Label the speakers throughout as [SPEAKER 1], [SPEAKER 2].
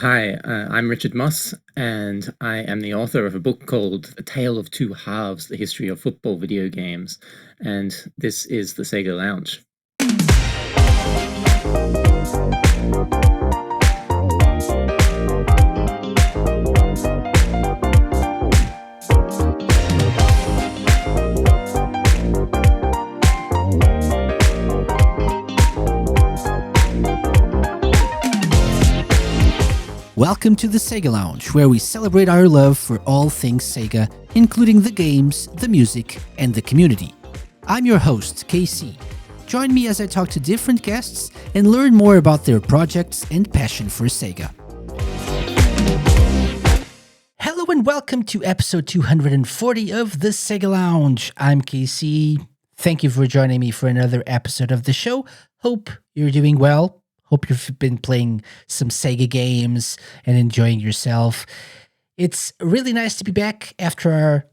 [SPEAKER 1] Hi, I'm Richard Moss, and I am the author of a book called A Tale of Two Halves, The History of Football Video Games, and this is the SEGA Lounge.
[SPEAKER 2] Welcome to the SEGA Lounge, where we celebrate our love for all things Sega, including the games, the music, and the community. I'm your host, KC. Join me as I talk to different guests and learn more about their projects and passion for Sega. Hello and welcome to episode 240 of the SEGA Lounge. I'm KC. Thank you for joining me for another episode of the show. Hope you're doing well. Hope you've been playing some Sega games and enjoying yourself. It's really nice to be back after our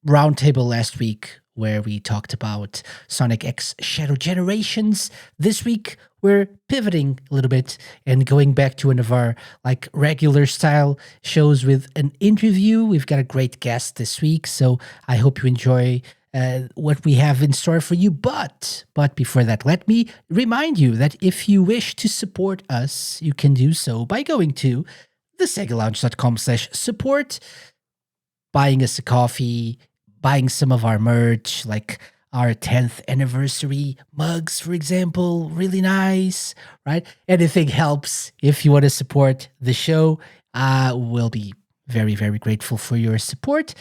[SPEAKER 2] roundtable last week where we talked about Sonic X Shadow Generations. This week, we're pivoting a little bit and going back to one of our regular style shows with an interview. We've got a great guest this week, so I hope you enjoy what we have in store for you. But before that, let me remind you that if you wish to support us, you can do so by going to thesegalounge.com/support, buying us a coffee, buying some of our merch, like our 10th anniversary mugs, for example. Really nice, right? Anything helps. If you want to support the show, we'll be very, very grateful for your support.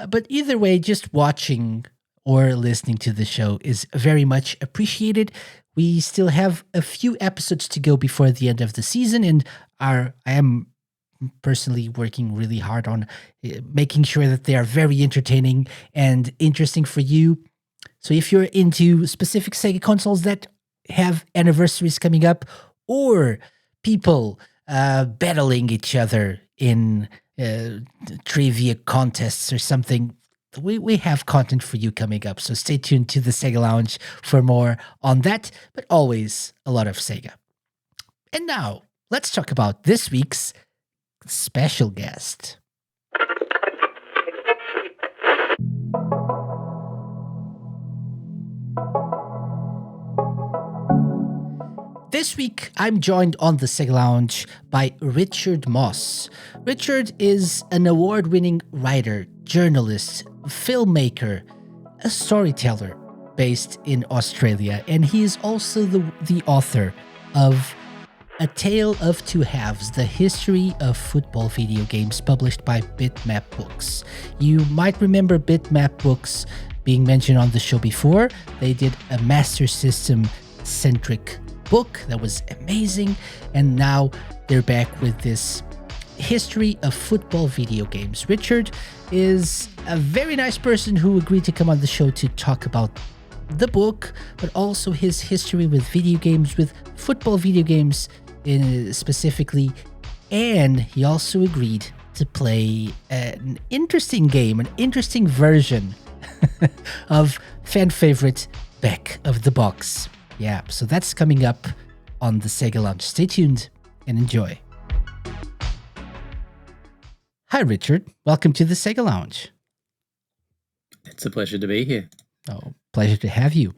[SPEAKER 2] But either way, just watching or listening to the show is very much appreciated. We still have a few episodes to go before the end of the season, and I am personally working really hard on making sure that they are very entertaining and interesting for you. So if you're into specific Sega consoles that have anniversaries coming up, or people battling each other in trivia contests or something, we have content for you coming up. So stay tuned to the Sega Lounge for more on that, but always a lot of Sega. And now, let's talk about this week's special guest. This week, I'm joined on the SEGA Lounge by Richard Moss. Richard is an award-winning writer, journalist, filmmaker, a storyteller based in Australia, and he is also the author of A Tale of Two Halves, The History of Football Video Games, published by Bitmap Books. You might remember Bitmap Books being mentioned on the show before. They did a Master System-centric book that was amazing, and now they're back with this history of football video games. Richard is a very nice person who agreed to come on the show to talk about the book, but also his history with video games, with football video games specifically, and he also agreed to play an interesting game, an interesting version of fan favorite Back of the Box. Yeah, so that's coming up on the SEGA Lounge. Stay tuned and enjoy. Hi, Richard. Welcome to the SEGA Lounge.
[SPEAKER 1] It's a pleasure to be here.
[SPEAKER 2] Oh, pleasure to have you.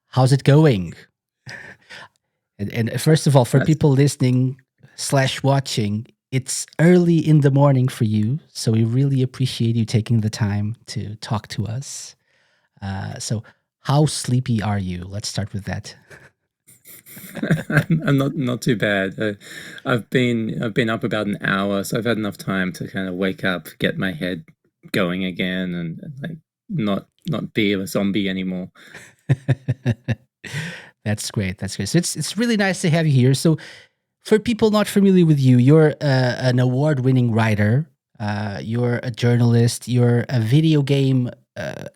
[SPEAKER 2] How's it going? And first of all, for people listening / watching, it's early in the morning for you, so we really appreciate you taking the time to talk to us. So how sleepy are you? Let's start with that.
[SPEAKER 1] I'm not too bad. I've been up about an hour, so I've had enough time to kind of wake up, get my head going again, and not be a zombie anymore.
[SPEAKER 2] That's great. So it's really nice to have you here. So for people not familiar with you, you're an award-winning writer. You're a journalist. You're a video game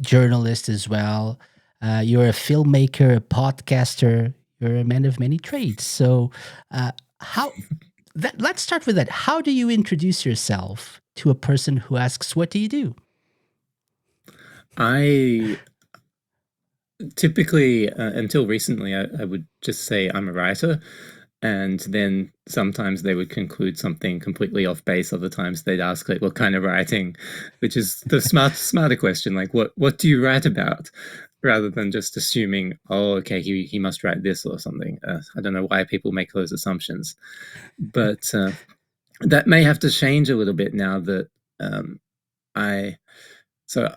[SPEAKER 2] journalist as well. You're a filmmaker, a podcaster. You're a man of many trades. So let's start with that. How do you introduce yourself to a person who asks, what do you do?
[SPEAKER 1] I typically, until recently, I would just say I'm a writer. and then sometimes they would conclude something completely off base. Other times they'd ask like, "What kind of writing?" Which is the smarter question. Like, what do you write about? Rather than just assuming, "Oh, okay, he must write this or something." I don't know why people make those assumptions, but that may have to change a little bit now that I so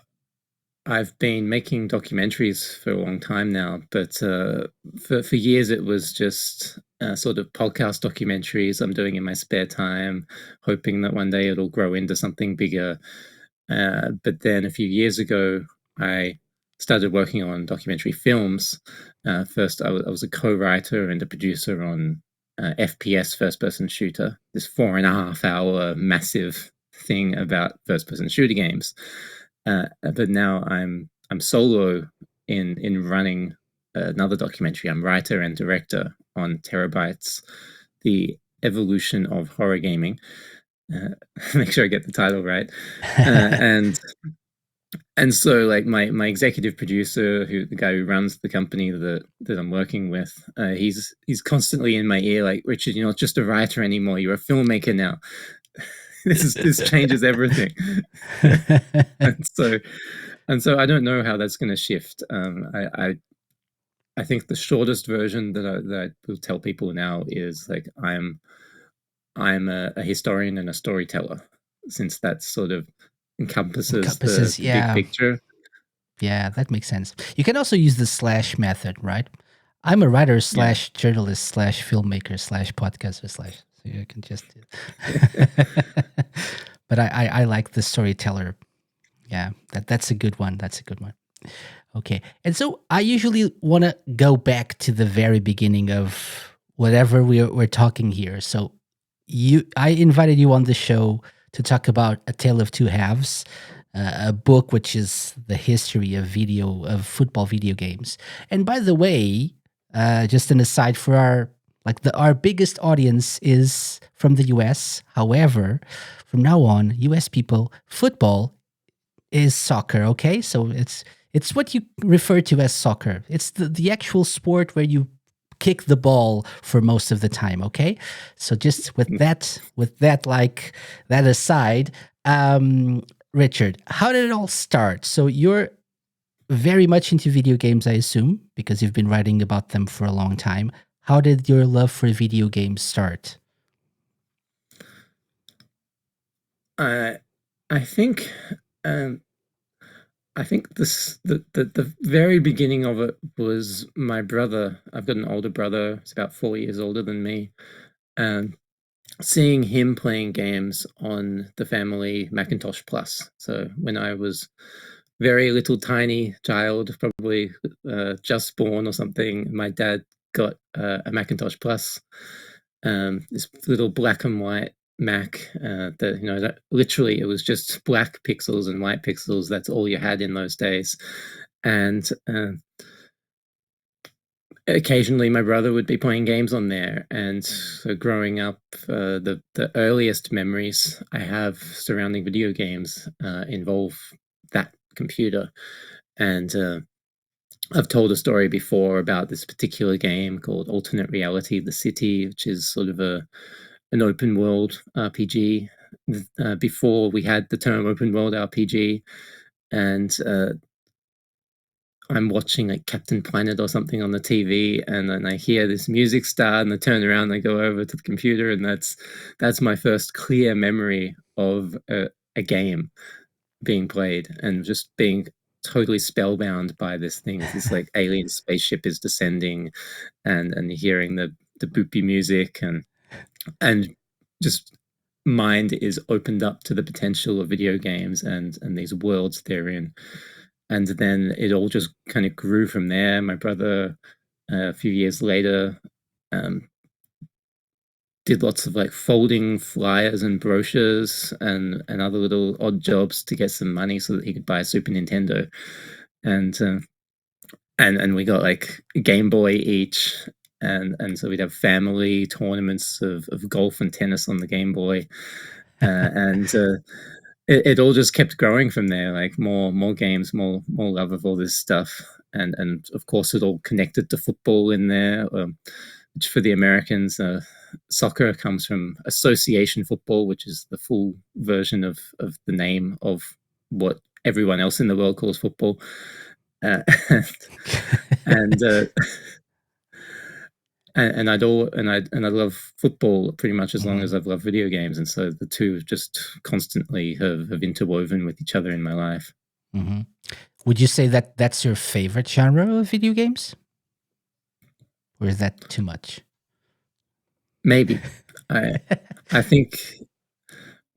[SPEAKER 1] I've been making documentaries for a long time now, but for years it was just sort of podcast documentaries I'm doing in my spare time, hoping that one day it'll grow into something bigger. But then a few years ago, I started working on documentary films. First, I was a co-writer and a producer on FPS first-person shooter, this 4.5 hour massive thing about first-person shooter games. But now I'm solo in running another documentary. I'm writer and director on Terabytes, the evolution of horror gaming. Make sure I get the title right. And so like my executive producer, who the guy who runs the company that I'm working with, he's constantly in my ear like, Richard, you're not just a writer anymore, you're a filmmaker now. This changes everything. and so I don't know how that's going to shift. I think the shortest version that I will tell people now is like I'm a historian and a storyteller, since that sort of encompasses
[SPEAKER 2] Encompasses,
[SPEAKER 1] the big
[SPEAKER 2] yeah.
[SPEAKER 1] picture.
[SPEAKER 2] Yeah, that makes sense. You can also use the slash method, right? I'm a writer
[SPEAKER 1] Yeah.
[SPEAKER 2] slash journalist slash filmmaker slash podcaster slash. So you can just do. But I like the storyteller. Yeah, that's a good one. That's a good one. Okay. And so I usually want to go back to the very beginning of whatever we're talking here. So I invited you on the show to talk about A Tale of Two Halves, a book which is the history of football video games. And by the way, just an aside for our biggest audience is from the US. However, from now on, US people, football is soccer, okay? So it's what you refer to as soccer. It's the actual sport where you kick the ball for most of the time, okay? So just with that like that aside, Richard, how did it all start? So you're very much into video games, I assume, because you've been writing about them for a long time. How did your love for video games start?
[SPEAKER 1] I I think um, I think the very beginning of it was my brother. I've got an older brother. He's about 4 years older than me. And seeing him playing games on the family Macintosh Plus. So when I was very little tiny child, probably just born or something, my dad got a Macintosh Plus, this little black and white Mac. That that literally it was just black pixels and white pixels. That's all you had in those days, and occasionally my brother would be playing games on there. And so growing up, the earliest memories I have surrounding video games involve that computer. And I've told a story before about this particular game called Alternate Reality: The City, which is sort of an open world RPG. Before we had the term open world RPG, and I'm watching like Captain Planet or something on the TV, and then I hear this music start, and I turn around, and I go over to the computer, and that's my first clear memory of a game being played, and just being totally spellbound by this thing. This like alien spaceship is descending, and hearing the boopy music, and just mind is opened up to the potential of video games and these worlds they're in. And then it all just kind of grew from there. My brother, a few years later, um, did lots of like folding flyers and brochures and other little odd jobs to get some money so that he could buy a Super Nintendo. And and we got like a Game Boy each, and so we'd have family tournaments of golf and tennis on the Game Boy. And it all just kept growing from there, like more games, more love of all this stuff. And of course it all connected to football in there. which for the Americans, soccer comes from association football, which is the full version of the name of what everyone else in the world calls football. Uh, and and I love football pretty much as long
[SPEAKER 2] Hmm.
[SPEAKER 1] as I've loved video games, and so the two just constantly have interwoven with each other in my life.
[SPEAKER 2] Hmm. Would you say that that's your favorite genre of video games, or is that too much?
[SPEAKER 1] Maybe I I think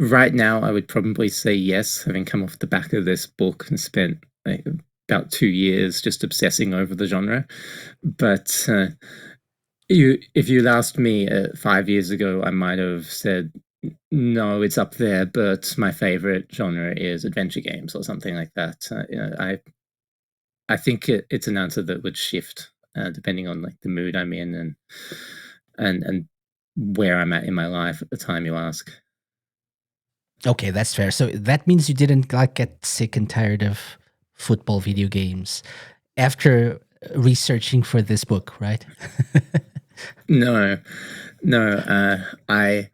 [SPEAKER 1] right now I would probably say yes, having come off the back of this book and spent like about 2 years just obsessing over the genre. But if you'd asked me 5 years ago, I might have said no, it's up there, but my favorite genre is adventure games or something like that. I think it's an answer that would shift depending on like the mood I'm in and where I'm at in my life at the time you ask.
[SPEAKER 2] Okay, that's fair. So that means you didn't like get sick and tired of football video games after researching for this book, right?
[SPEAKER 1] No, no. I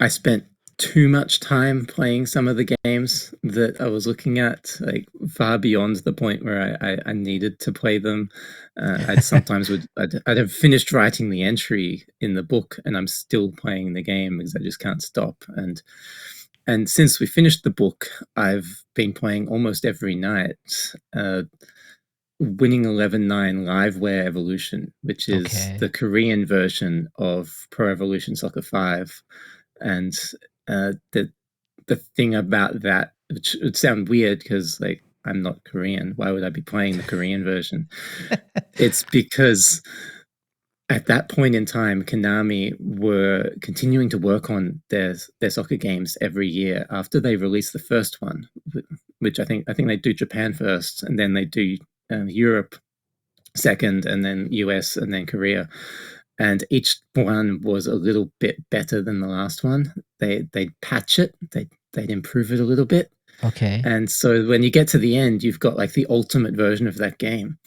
[SPEAKER 1] spent too much time playing some of the games that I was looking at, like far beyond the point where I needed to play them. I'd sometimes I'd have finished writing the entry in the book, and I'm still playing the game because I just can't stop. And since we finished the book, I've been playing almost every night. Uh, Winning 11-9 Liveware Evolution, which is
[SPEAKER 2] Okay.
[SPEAKER 1] the Korean version of Pro Evolution Soccer 5. And the thing about that, which would sound weird because like I'm not Korean, why would I be playing the Korean version? It's because at that point in time, Konami were continuing to work on their soccer games every year after they released the first one, which I think they do Japan first, and then they do Europe second, and then US, and then Korea. And each one was a little bit better than the last one. They'd patch it, they'd improve it a little bit.
[SPEAKER 2] Okay.
[SPEAKER 1] And so when you get to the end, you've got like the ultimate version of that game.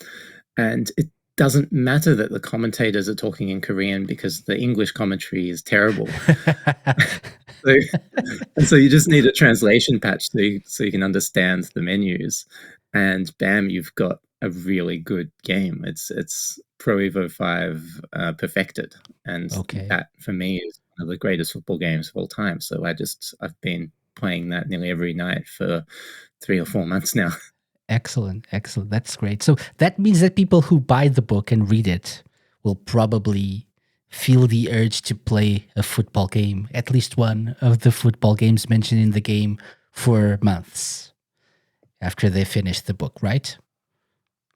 [SPEAKER 1] And it doesn't matter that the commentators are talking in Korean because the English commentary is terrible. So, and so you just need a translation patch so you can understand the menus, and bam, you've got a really good game. It's Pro Evo 5 perfected, and
[SPEAKER 2] Okay.
[SPEAKER 1] that for me is one of the greatest football games of all time. So I've been playing that nearly every night for 3 or 4 months now.
[SPEAKER 2] Excellent. Excellent. That's great. So that means that people who buy the book and read it will probably feel the urge to play a football game, at least one of the football games mentioned in the game, for months after they finish the book, right?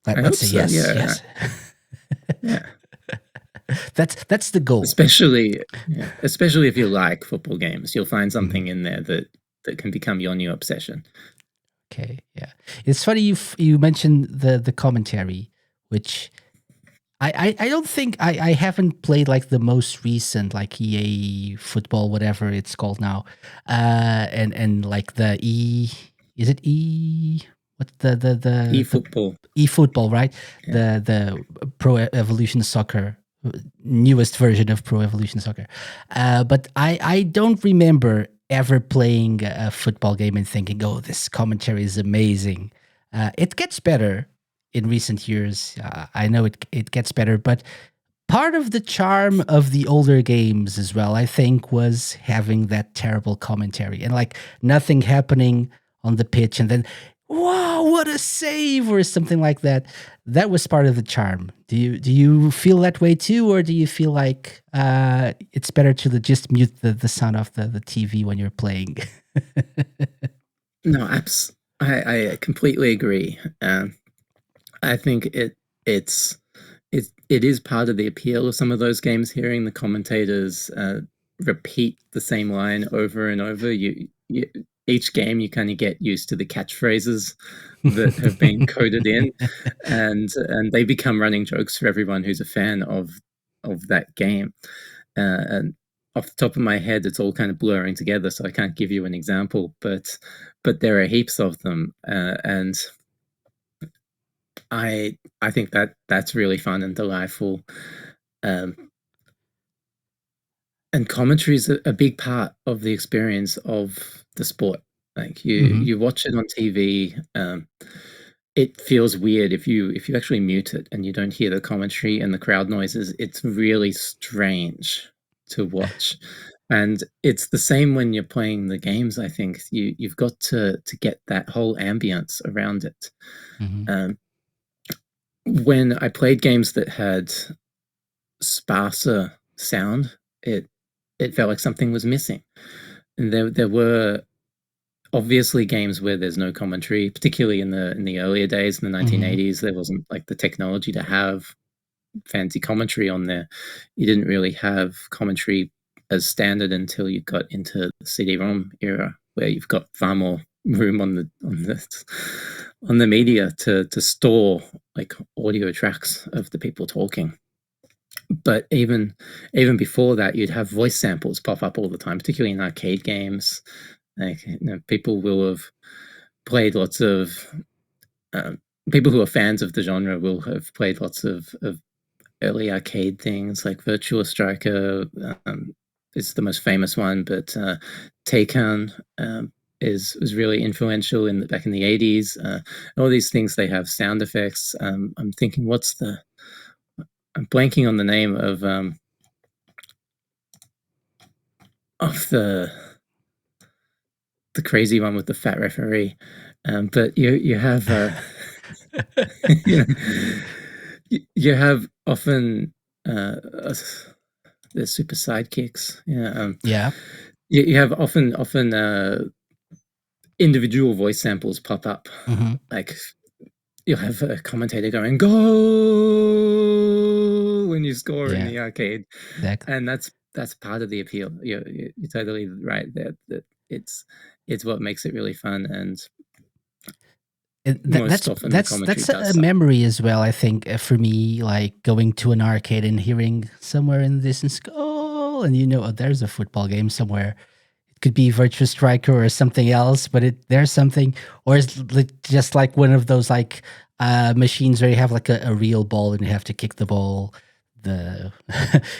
[SPEAKER 1] I
[SPEAKER 2] Let's
[SPEAKER 1] hope
[SPEAKER 2] say
[SPEAKER 1] so.
[SPEAKER 2] yes.
[SPEAKER 1] Yeah,
[SPEAKER 2] Yes.
[SPEAKER 1] yeah.
[SPEAKER 2] That's the goal.
[SPEAKER 1] Especially, yeah, especially if you like football games, you'll find
[SPEAKER 2] Mhm.
[SPEAKER 1] something in there that can become your new obsession.
[SPEAKER 2] Okay, yeah. It's funny you mentioned the commentary, which I don't think I haven't played like the most recent like EA football whatever it's called now, and like the is it what the
[SPEAKER 1] eFootball.
[SPEAKER 2] eFootball, right?
[SPEAKER 1] Yeah.
[SPEAKER 2] The Pro Evolution Soccer, newest version of Pro Evolution Soccer. But I don't remember ever playing a football game and thinking, "Oh, this commentary is amazing." It gets better in recent years. I know it gets better, but part of the charm of the older games as well, I think, was having that terrible commentary and like nothing happening on the pitch, and then wow, what a save or something like that. That was part of the charm. Do you feel that way too, or do you feel like it's better to just mute the sound of the TV when you're playing?
[SPEAKER 1] No, I completely agree. I think it's it is part of the appeal of some of those games. Hearing the commentators repeat the same line over and over, you each game you kind of get used to the catchphrases that have been coded in, and they become running jokes for everyone who's a fan of that game. And off the top of my head, it's all kind of blurring together, so I can't give you an example, but there are heaps of them, and I think that that's really fun and delightful. Um, and commentary is a big part of the experience of the sport. Like
[SPEAKER 2] Hmm.
[SPEAKER 1] you watch it on TV, it feels weird if you actually mute it and you don't hear the commentary and the crowd noises. It's really strange to watch, and it's the same when you're playing the games. I think you've got to get that whole ambience around it.
[SPEAKER 2] Hmm.
[SPEAKER 1] Um, when I played games that had sparser sound, it felt like something was missing. And there were obviously games where there's no commentary, particularly in the earlier days in the
[SPEAKER 2] Hmm.
[SPEAKER 1] 1980s. There wasn't like the technology to have fancy commentary on there. You didn't really have commentary as standard until you got into the CD-ROM era, where you've got far more room on the media to store like audio tracks of the people talking. But even before that, you'd have voice samples pop up all the time, particularly in arcade games. Like, you know, people will have played lots of um, people who are fans of the genre will have played lots of early arcade things like Virtua Striker is the most famous one, but Taycan is was really influential in back in the 80s. All these things they have sound effects. I'm thinking, what's the I'm blanking on the name of the crazy one with the fat referee. But you have you know you have often the super sidekicks. Yeah,
[SPEAKER 2] Yeah.
[SPEAKER 1] you have often individual voice samples pop up.
[SPEAKER 2] Hmm.
[SPEAKER 1] Like you'll have a commentator going "Go" when you score in
[SPEAKER 2] Yeah.
[SPEAKER 1] the arcade,
[SPEAKER 2] Exactly.
[SPEAKER 1] and that's part of the appeal. You're totally right there. That it's what makes it really fun, and most often the commentary
[SPEAKER 2] That's
[SPEAKER 1] does
[SPEAKER 2] a
[SPEAKER 1] suck.
[SPEAKER 2] memory as well. I think for me, like going to an arcade and hearing somewhere in the distance, "Oh," and oh, there's a football game somewhere. It could be Virtua Striker or something else, but there's something, or it's just like one of those like machines where you have like a real ball and you have to kick the ball, the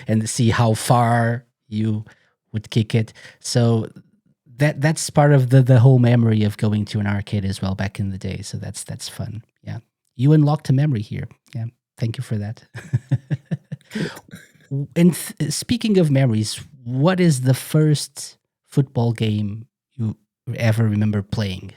[SPEAKER 2] and see how far you would kick it. So that's part of the whole memory of going to an arcade as well back in the day. So that's fun. Yeah, you unlocked a memory here. Yeah, thank you for that.
[SPEAKER 1] Good.
[SPEAKER 2] And speaking of memories, what is the first football game you ever remember playing?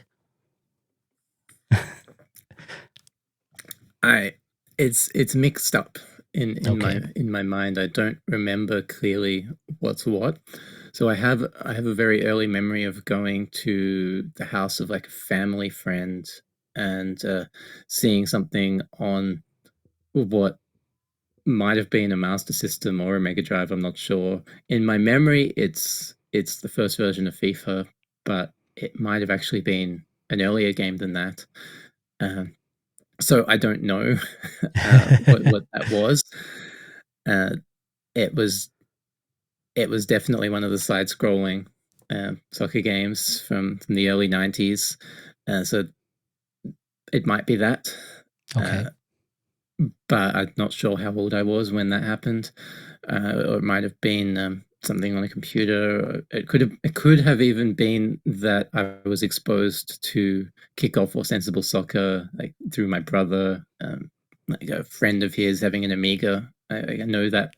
[SPEAKER 1] I it's mixed up
[SPEAKER 2] Okay.
[SPEAKER 1] in my mind. I don't remember clearly what's what. So I have a very early memory of going to the house of like a family friend and seeing something on what might have been a Master System or a Mega Drive. I'm not sure. In my memory, it's the first version of FIFA, but it might have actually been an earlier game than that. Um, so I don't know what that was. Uh, it was it was definitely one of the side-scrolling soccer games from the early '90s. So it might be that,
[SPEAKER 2] Okay.
[SPEAKER 1] uh, but I'm not sure how old I was when that happened. Or it might have been something on a computer. It could have even been that I was exposed to kickoff or sensible soccer like through my brother, like a friend of his having an Amiga. I know that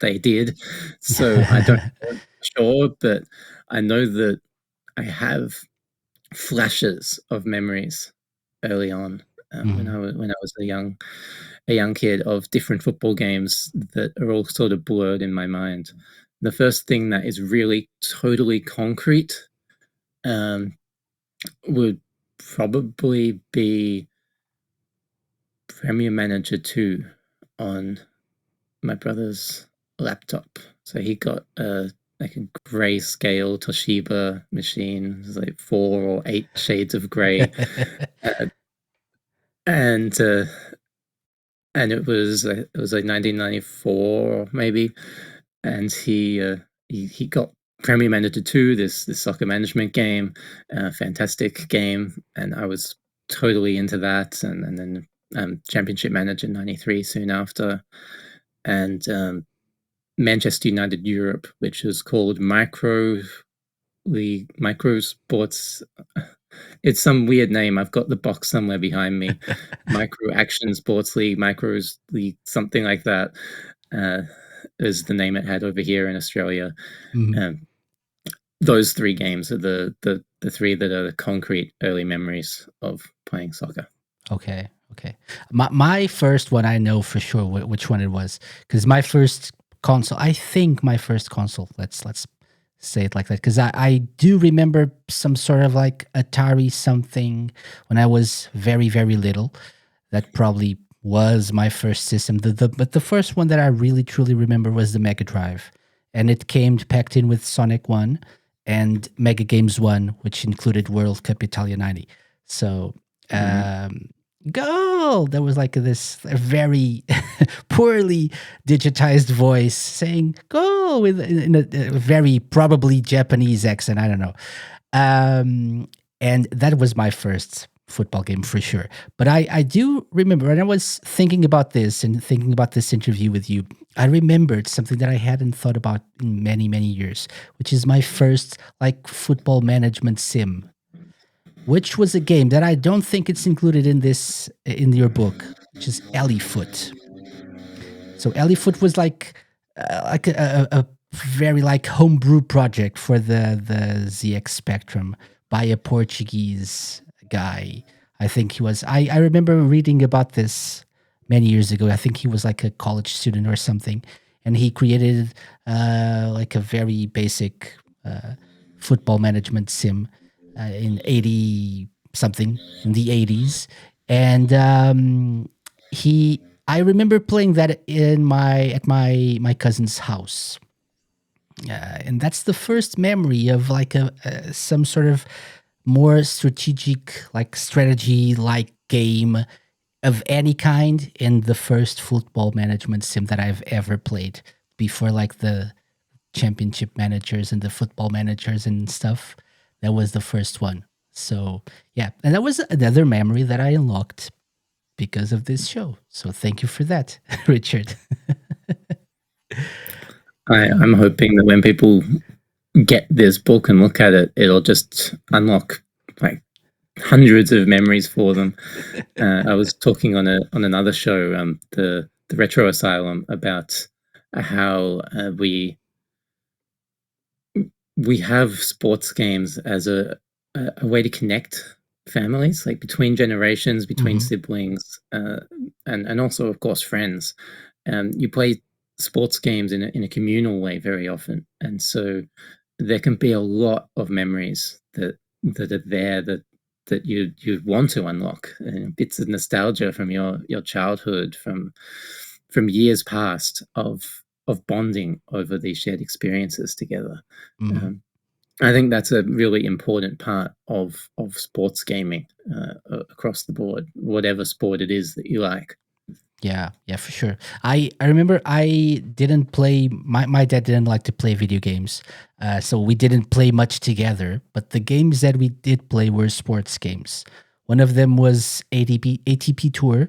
[SPEAKER 1] they did, so I don't know for sure, but I know that I have flashes of memories early on
[SPEAKER 2] Mhm.
[SPEAKER 1] when I was a young kid of different football games that are all sort of blurred in my mind. The first thing that is really totally concrete um, would probably be Premier Manager 2 on my brother's laptop. So he got a like a grayscale Toshiba machine, it was like 4 or 8 shades of gray, uh, and uh, and it was like 1994 maybe, and he got Premier Manager 2, this soccer management game, fantastic game, and I was totally into that, and then Championship Manager '93 soon after, and Manchester United Europe, which is called Micro Sports. It's some weird name. I've got the box somewhere behind me. Micro Action Sports League, Micros League, something like that, uh, is the name it had over here in Australia.
[SPEAKER 2] Mhm.
[SPEAKER 1] Um, those three games are the three that are the concrete early memories of playing soccer.
[SPEAKER 2] Okay, okay. My first one, I know for sure which one it was, because my first console, I think my first console. Let's say it like that, because I do remember some sort of like Atari something when I was very very little. That probably was my first system. But the first one that I really truly remember was the Mega Drive, and it came packed in with Sonic One and Mega Games One, which included World Cup Italia '90. So
[SPEAKER 1] Mhm.
[SPEAKER 2] um, goal! There was like this very poorly digitized voice saying "go" with in a very probably Japanese accent. I don't know. And that was my first football game for sure. But I do remember, and I was thinking about this and thinking about this interview with you. I remembered something that I hadn't thought about in many, many years, which is my first like football management sim, which was a game that I don't think it's included in this in your book, which is Foot. So Foot was like a very like homebrew project for the ZX Spectrum by a Portuguese guy. I think he was. I remember reading about this many years ago. I think he was like a college student or something, and he created like a very basic football management sim in 80 something in the 80s, and he I remember playing that in my at my cousin's house, and that's the first memory of like a some sort of more strategic, like strategy, like game of any kind in the first football management sim that I've ever played before, like the championship managers and the football managers and stuff. That was the first one. So yeah, and that was another memory that I unlocked because of this show. So thank you for that, Richard.
[SPEAKER 1] I'm hoping that when people get this book and look at it, it'll just unlock like hundreds of memories for them. I was talking on another show, the Retro Asylum, about how we have sports games as a way to connect families, like between generations, between
[SPEAKER 2] Hmm.
[SPEAKER 1] siblings, and also of course friends. You play sports games in a communal way very often, and so there can be a lot of memories that are there that you want to unlock, bits of nostalgia from your childhood, from years past of bonding over these shared experiences together.
[SPEAKER 2] Hmm.
[SPEAKER 1] Um, I think that's a really important part of sports gaming, across the board, whatever sport it is that you like.
[SPEAKER 2] Yeah, yeah, for sure. I remember I didn't play. My dad didn't like to play video games, so we didn't play much together. But the games that we did play were sports games. One of them was ATP Tour,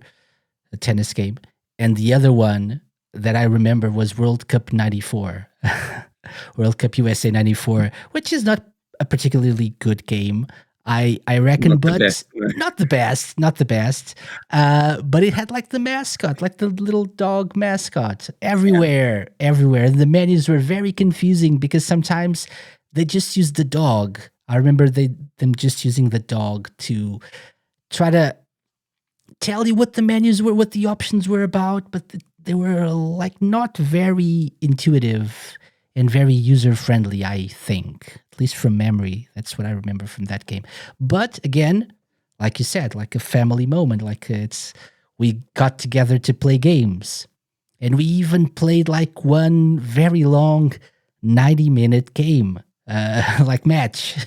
[SPEAKER 2] a tennis game, and the other one that I remember was World Cup '94, World Cup USA '94, which is not a particularly good game. I reckon,
[SPEAKER 1] Not the
[SPEAKER 2] but
[SPEAKER 1] best. No.
[SPEAKER 2] not the best, not the best. But it had like the mascot, like the little dog mascot,
[SPEAKER 1] Yeah.
[SPEAKER 2] everywhere, everywhere. And the menus were very confusing because sometimes they just used the dog. I remember them just using the dog to try to tell you what the menus were, what the options were about, but they were like not very intuitive and very user friendly, I think. At least from memory. That's what I remember from that game. But again, like you said, like a family moment, like it's we got together to play games. And we even played like one very long 90-minute game, like match,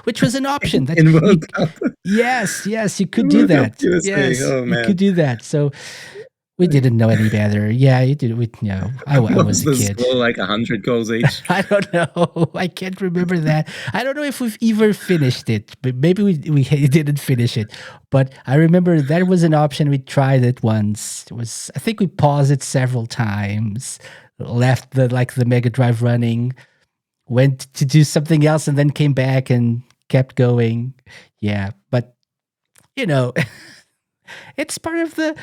[SPEAKER 2] which was an option that
[SPEAKER 1] In
[SPEAKER 2] you
[SPEAKER 1] World Cup,
[SPEAKER 2] yes, yes, you could do
[SPEAKER 1] World Cup
[SPEAKER 2] that.
[SPEAKER 1] USA.
[SPEAKER 2] Yes,
[SPEAKER 1] Oh
[SPEAKER 2] you could
[SPEAKER 1] man,
[SPEAKER 2] do that. So we didn't know any better. Yeah, you did. We, I
[SPEAKER 1] what
[SPEAKER 2] was
[SPEAKER 1] was
[SPEAKER 2] a
[SPEAKER 1] the
[SPEAKER 2] kid.
[SPEAKER 1] score? Like 100 goals each.
[SPEAKER 2] I don't know. I can't remember that. I don't know if we've ever finished it, but maybe we didn't finish it. But I remember that was an option. We tried it once. It was I think we paused it several times. left the Mega Drive running, went to do something else, and then came back and kept going. Yeah, but you know, it's part of the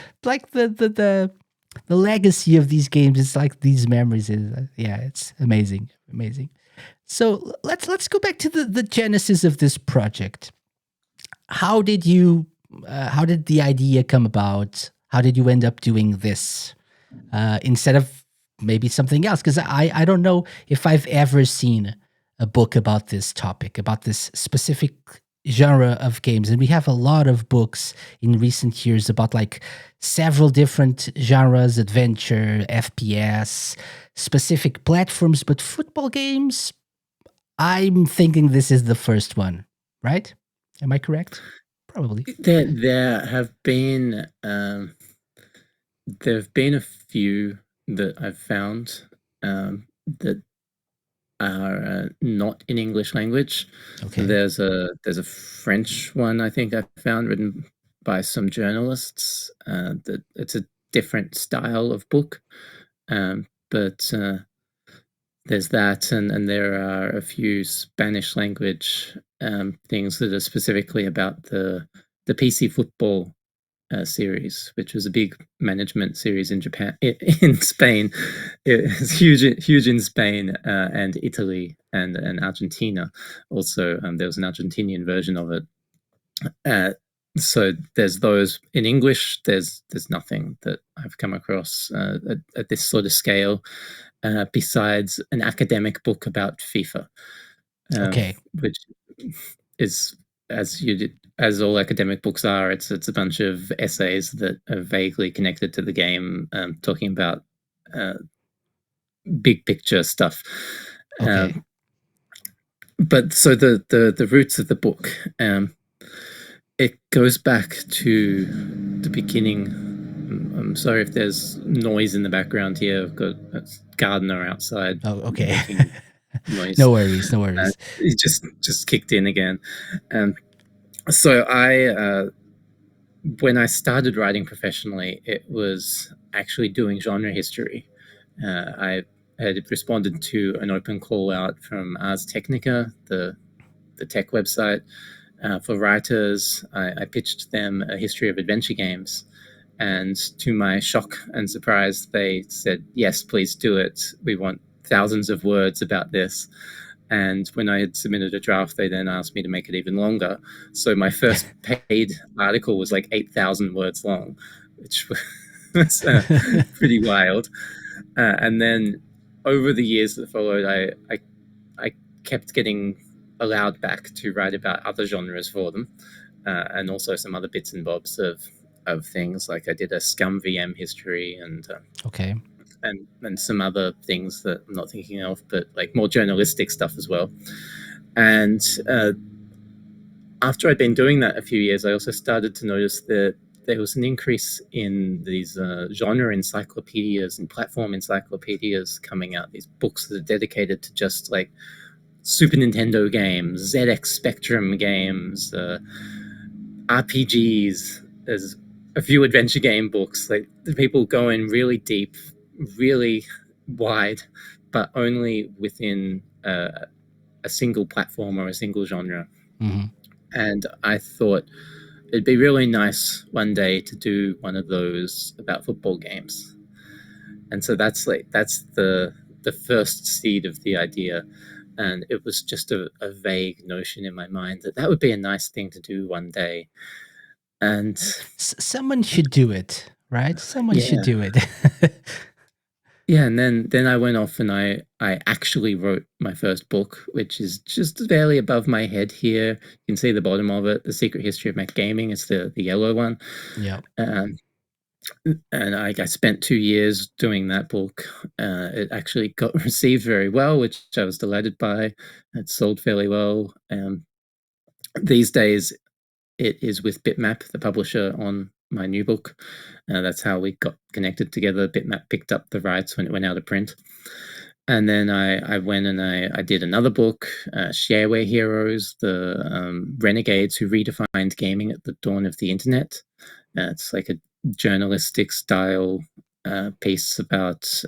[SPEAKER 2] legacy of these games. It's like these memories. Yeah, it's amazing, amazing. So let's go back to the genesis of this project. How did you? How did the idea come about? How did you end up doing this instead of maybe something else? Because I don't know if I've ever seen a book about this topic, about this specific genre of games, and we have a lot of books in recent years about like several different genres: adventure, FPS, specific platforms. But football games, I'm thinking this is the first one, right? Am I correct? Probably.
[SPEAKER 1] There have been a few that I've found that are not in English language.
[SPEAKER 2] Okay.
[SPEAKER 1] There's a French one I think I found written by some journalists. That it's a different style of book, but there's that, and there are a few Spanish language things that are specifically about the PC football series, which was a big management series in Japan, in Spain. It was huge in Spain and Italy and Argentina. Also, there was an Argentinian version of it. Uh, so there's those in English. There's nothing that I've come across at this sort of scale, besides an academic book about FIFA,
[SPEAKER 2] Okay.
[SPEAKER 1] which is, as all academic books are, it's a bunch of essays that are vaguely connected to the game, talking about uh, big picture stuff.
[SPEAKER 2] Okay.
[SPEAKER 1] Um, but so the roots of the book, it goes back to the beginning. I'm sorry if there's noise in the background here. I've got a gardener outside
[SPEAKER 2] Oh, okay.
[SPEAKER 1] making noise.
[SPEAKER 2] No worries. No
[SPEAKER 1] Uh,
[SPEAKER 2] worries.
[SPEAKER 1] it just kicked in again. Um, so when I started writing professionally, it was actually doing genre history. I had responded to an open call out from Ars Technica, the tech website, for writers. I pitched them a history of adventure games. And to my shock and surprise, they said, yes, please do it. We want thousands of words about this. And when I had submitted a draft, they then asked me to make it even longer. So my first paid article was like 8,000 words long, which was pretty wild. And then over the years that followed, I kept getting allowed back to write about other genres for them, and also some other bits and bobs of things. Like I did a Scum VM history
[SPEAKER 2] Okay.
[SPEAKER 1] and some other things that I'm not thinking of, but like more journalistic stuff as well. And after I'd been doing that a few years, I also started to notice that there was an increase in these genre encyclopedias and platform encyclopedias coming out. These books that are dedicated to just like Super Nintendo games, ZX Spectrum games, RPGs. There's a few adventure game books. Like the people go in really deep, really wide, but only within a single platform or a single genre.
[SPEAKER 2] Hmm.
[SPEAKER 1] And I thought it'd be really nice one day to do one of those about football games. And so that's the first seed of the idea. And it was just a vague notion in my mind that that would be a nice thing to do one day. And
[SPEAKER 2] Someone should do it, right? Someone should
[SPEAKER 1] yeah,
[SPEAKER 2] do it.
[SPEAKER 1] yeah. And then I went off and I actually wrote my first book, which is just barely above my head here. You can see the bottom of it, The Secret History of Mac Gaming. It's the yellow one.
[SPEAKER 2] Yeah.
[SPEAKER 1] Um, and I spent 2 years doing that book. It actually got received very well, which I was delighted by. It sold fairly well. These days, it is with Bitmap, the publisher, on my new book. That's how we got connected together. Bitmap picked up the rights when it went out of print. And then I went and I did another book, Shareware Heroes, the renegades who redefined gaming at the dawn of the internet. It's like a journalistic style piece about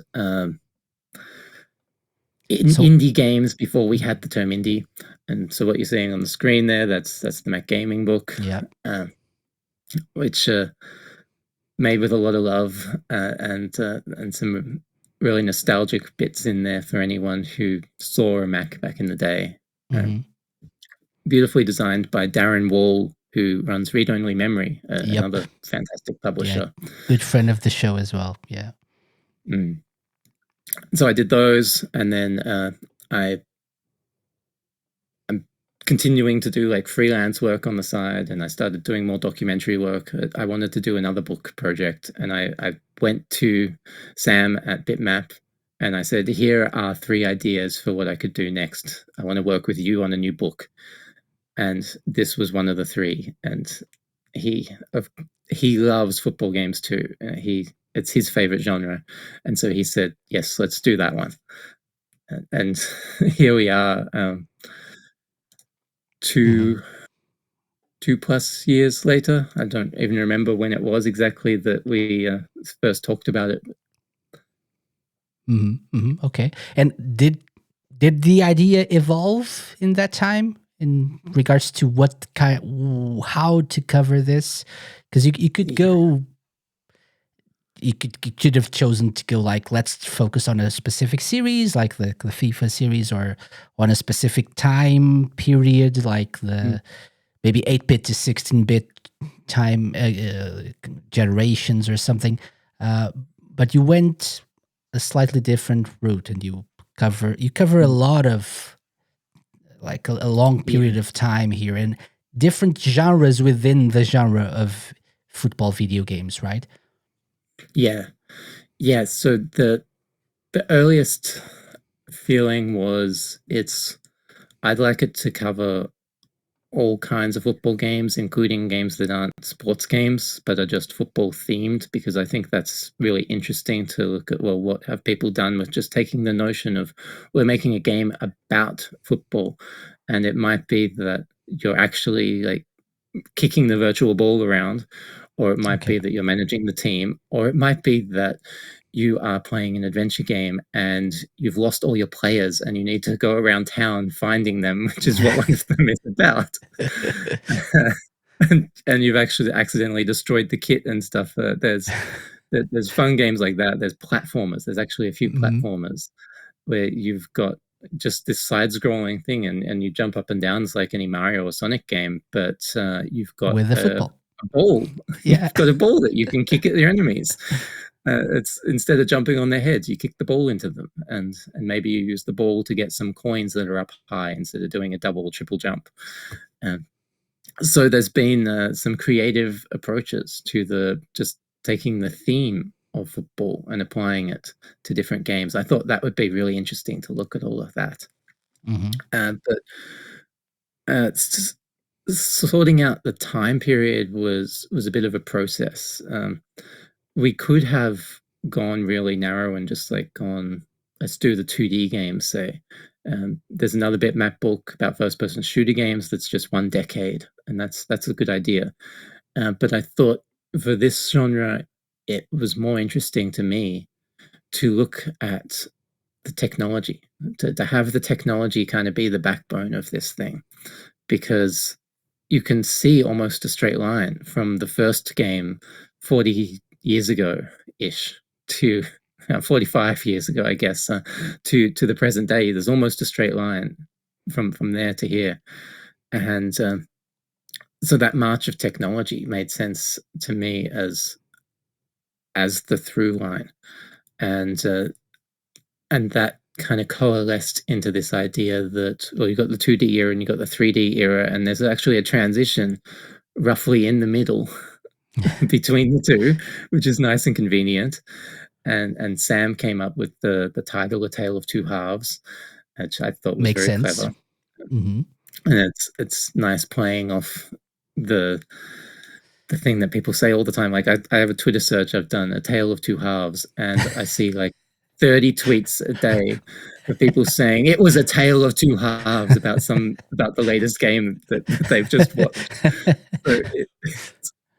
[SPEAKER 1] in
[SPEAKER 2] So,
[SPEAKER 1] indie games before we had the term indie. And so what you're seeing on the screen there, that's the Mac Gaming book,
[SPEAKER 2] yeah.
[SPEAKER 1] uh, which made with a lot of love and some really nostalgic bits in there for anyone who saw a Mac back in the day. Um,
[SPEAKER 2] Hmm.
[SPEAKER 1] Beautifully designed by Darren Wall, who runs Read Only Memory,
[SPEAKER 2] Yep.
[SPEAKER 1] another fantastic
[SPEAKER 2] Yeah.
[SPEAKER 1] publisher.
[SPEAKER 2] Good friend of the show as well. Yeah.
[SPEAKER 1] Mm. So I did those, and then I I'm continuing to do like freelance work on the side, and I started doing more documentary work. I wanted to do another book project, and I went to Sam at Bitmap, and I said, "Here are three ideas for what I could do next. I want to work with you on a new book," and this was one of the three. And he he loves football games too. He it's his favorite genre, and so he said, "Yes, let's do that one." And here we are.
[SPEAKER 2] Hmm.
[SPEAKER 1] Two 2+ years later. I don't even remember when it was exactly that we first talked about it.
[SPEAKER 2] Hmm. Hmm. Okay. And did the idea evolve in that time in regards to what kind, how to cover this? Because you could
[SPEAKER 1] Yeah,
[SPEAKER 2] go, you could have chosen to go like, let's focus on a specific series, like the FIFA series, or on a specific time period, like
[SPEAKER 1] mm,
[SPEAKER 2] the maybe 8-bit to 16-bit time generations or something. Uh, but you went a slightly different route, and you cover a
[SPEAKER 1] mm,
[SPEAKER 2] lot of like a long
[SPEAKER 1] yeah,
[SPEAKER 2] period of time here, and different genres within the genre of football video games, right?
[SPEAKER 1] yeah, yeah. So the earliest feeling was I'd like it to cover all kinds of football games, including games that aren't sports games but are just football themed, because I think that's really interesting to look at. Well, what have people done with just taking the notion of we're making a game about football, and it might be that you're actually like kicking the virtual ball around, or it might
[SPEAKER 2] Okay.
[SPEAKER 1] be that you're managing the team, or it might be that you are playing an adventure game and you've lost all your players and you need to go around town finding them, which is what one of them is about. And you've actually accidentally destroyed the kit and stuff. There's fun games like that. There's platformers. There's actually a few
[SPEAKER 2] Hmm.
[SPEAKER 1] platformers where you've got just this side scrolling thing, and you jump up and down. It's like any Mario or Sonic game, but you've got
[SPEAKER 2] With the football.
[SPEAKER 1] a ball.
[SPEAKER 2] Yeah.
[SPEAKER 1] You've got a ball that you can kick at your enemies. It's instead of jumping on their heads, you kick the ball into them, and maybe you use the ball to get some coins that are up high instead of doing a double or triple jump. Um, so there's been some creative approaches to the just taking the theme of football and applying it to different games. I thought that would be really interesting to look at all of that.
[SPEAKER 2] Hmm.
[SPEAKER 1] But it's just, sorting out the time period was a bit of a process. We could have gone really narrow and just like gone, let's do the 2D games, say. There's another Bitmap book about first-person shooter games that's just 1 decade, and that's a good idea. But I thought for this genre, it was more interesting to me to look at the technology, to have the technology kind of be the backbone of this thing, because you can see almost a straight line from the first game 40 years ago ish to 45 years ago, I guess, to the present day. There's almost a straight line from there to here. And so that march of technology made sense to me as the through line. And that kind of coalesced into this idea that, well, you've got the 2D era and you've got the 3D era, and there's actually a transition roughly in the middle between the two, which is nice and convenient. And Sam came up with the title, A Tale of Two Halves, which I thought was
[SPEAKER 2] Makes
[SPEAKER 1] very
[SPEAKER 2] sense.
[SPEAKER 1] clever.
[SPEAKER 2] Hmm.
[SPEAKER 1] And it's nice playing off the the thing that people say all the time. Like I have a Twitter search I've done, A Tale of Two Halves, and I see like 30 tweets a day of people saying it was a tale of two halves about the latest game that they've just watched. So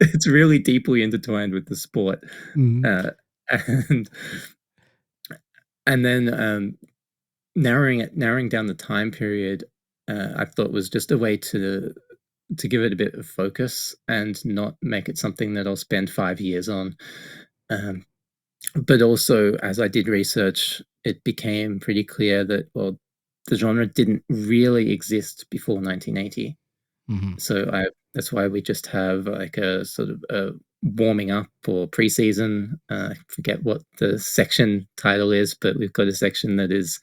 [SPEAKER 1] it's really deeply intertwined with the sport.
[SPEAKER 2] Hmm.
[SPEAKER 1] Uh, and and then narrowing down the time period, I thought was just a way to give it a bit of focus and not make it something that I'll spend 5 years on. Um, but also, as I did research, it became pretty clear that, well, the genre didn't really exist before 1980.
[SPEAKER 2] Hmm.
[SPEAKER 1] So that's why we just have like a sort of a warming up or preseason. I forget what the section title is, but we've got a section that is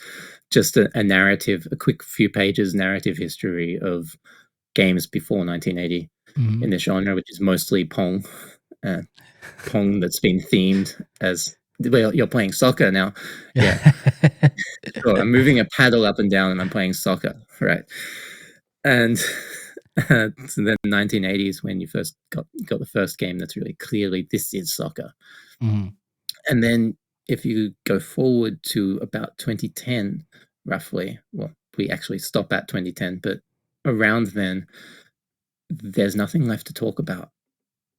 [SPEAKER 1] just a narrative, a quick few pages narrative history of games before 1980
[SPEAKER 2] Hmm.
[SPEAKER 1] in the genre, which is mostly Pong. Uh, Pong that's been themed as, well, you're playing soccer now. Yeah. So I'm moving a paddle up and down and I'm playing soccer, right? And so then 1980s when you first got the first game that's really clearly this is soccer.
[SPEAKER 2] Hmm.
[SPEAKER 1] And then if you go forward to about 2010, roughly, well, we actually stop at 2010, but around then, there's nothing left to talk about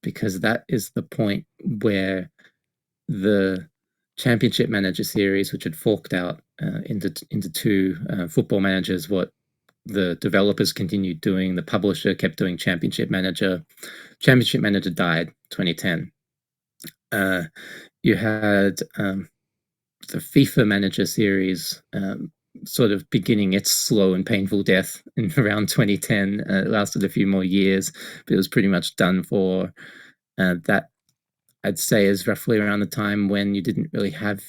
[SPEAKER 1] because that is the point where the Championship Manager series, which had forked out into two football managers, what the developers continued doing, the publisher kept doing Championship Manager. Championship Manager died 2010. You had the FIFA Manager series sort of beginning its slow and painful death in around 2010. It lasted a few more years, but it was pretty much done for. That I'd say is roughly around the time when you didn't really have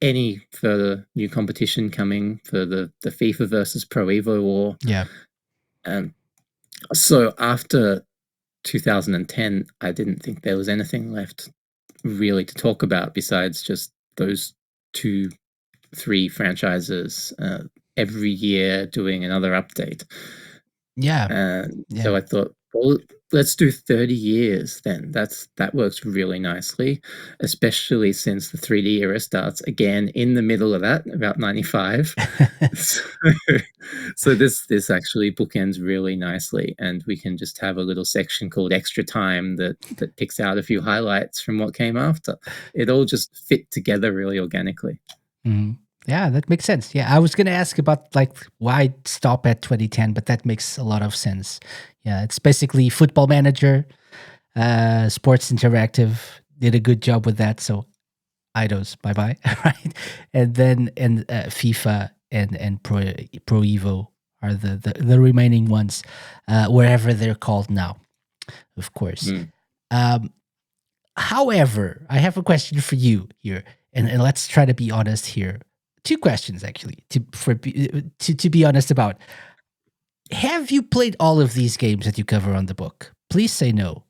[SPEAKER 1] any further new competition coming for the FIFA versus Pro Evo war.
[SPEAKER 2] Yeah.
[SPEAKER 1] Um, so after 2010, I didn't think there was anything left really to talk about besides just those two, three franchises every year doing another update.
[SPEAKER 2] Yeah.
[SPEAKER 1] And
[SPEAKER 2] Yeah.
[SPEAKER 1] so I thought, well, let's do 30 years then. That works really nicely, especially since the 3D era starts again in the middle of that, about 95. So, so this actually bookends really nicely, and we can just have a little section called extra time that picks out a few highlights from what came after. It all just fit together really organically.
[SPEAKER 2] Mhm. Yeah, that makes sense. Yeah, I was gonna ask about like why stop at 2010, but that makes a lot of sense. Yeah, it's basically Football Manager, Sports Interactive did a good job with that. So IDOS, bye bye, right? And then FIFA and Pro Evo are the remaining ones, wherever they're called now, of course.
[SPEAKER 1] Mm.
[SPEAKER 2] Um, However, I have a question for you here, and let's try to be honest here. Two questions actually to be honest about. Have you played all of these games that you cover on the book? Please say no.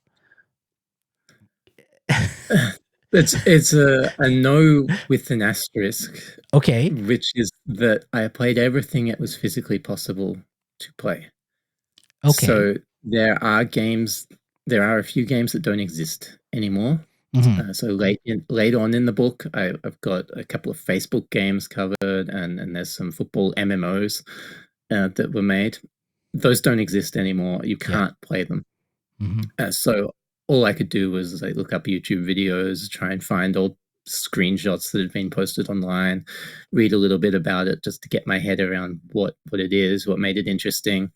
[SPEAKER 1] It's a no with an asterisk,
[SPEAKER 2] Okay.
[SPEAKER 1] which is that I played everything it was physically possible to play.
[SPEAKER 2] Okay.
[SPEAKER 1] So there are a few games that don't exist anymore.
[SPEAKER 2] Hmm.
[SPEAKER 1] So late on in the book, I've got a couple of Facebook games covered, and there's some football MMOs that were made. Those don't exist anymore. You
[SPEAKER 2] Yeah.
[SPEAKER 1] can't play them.
[SPEAKER 2] Hmm.
[SPEAKER 1] So all I could do was like look up YouTube videos, try and find old screenshots that had been posted online, read a little bit about it just to get my head around what it is, what made it interesting.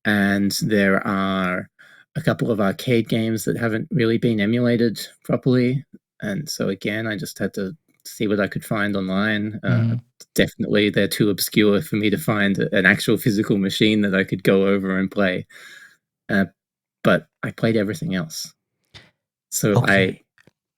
[SPEAKER 1] And there are a couple of arcade games that haven't really been emulated properly. And so again, I just had to see what I could find online.
[SPEAKER 2] Hmm.
[SPEAKER 1] Definitely, they're too obscure for me to find an actual physical machine that I could go over and play. Uh, but I played everything else. So
[SPEAKER 2] Okay.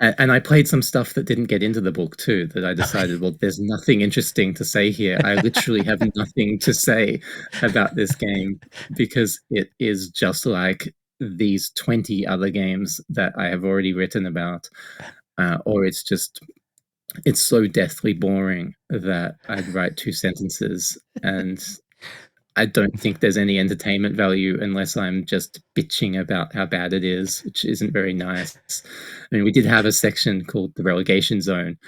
[SPEAKER 1] and I played some stuff that didn't get into the book too, that I decided, well, there's nothing interesting to say here. I literally have nothing to say about this game because it is just like these 20 other games that I have already written about. Or it's so deathly boring that I'd write two sentences and I don't think there's any entertainment value unless I'm just bitching about how bad it is, which isn't very nice. I mean, we did have a section called the relegation zone,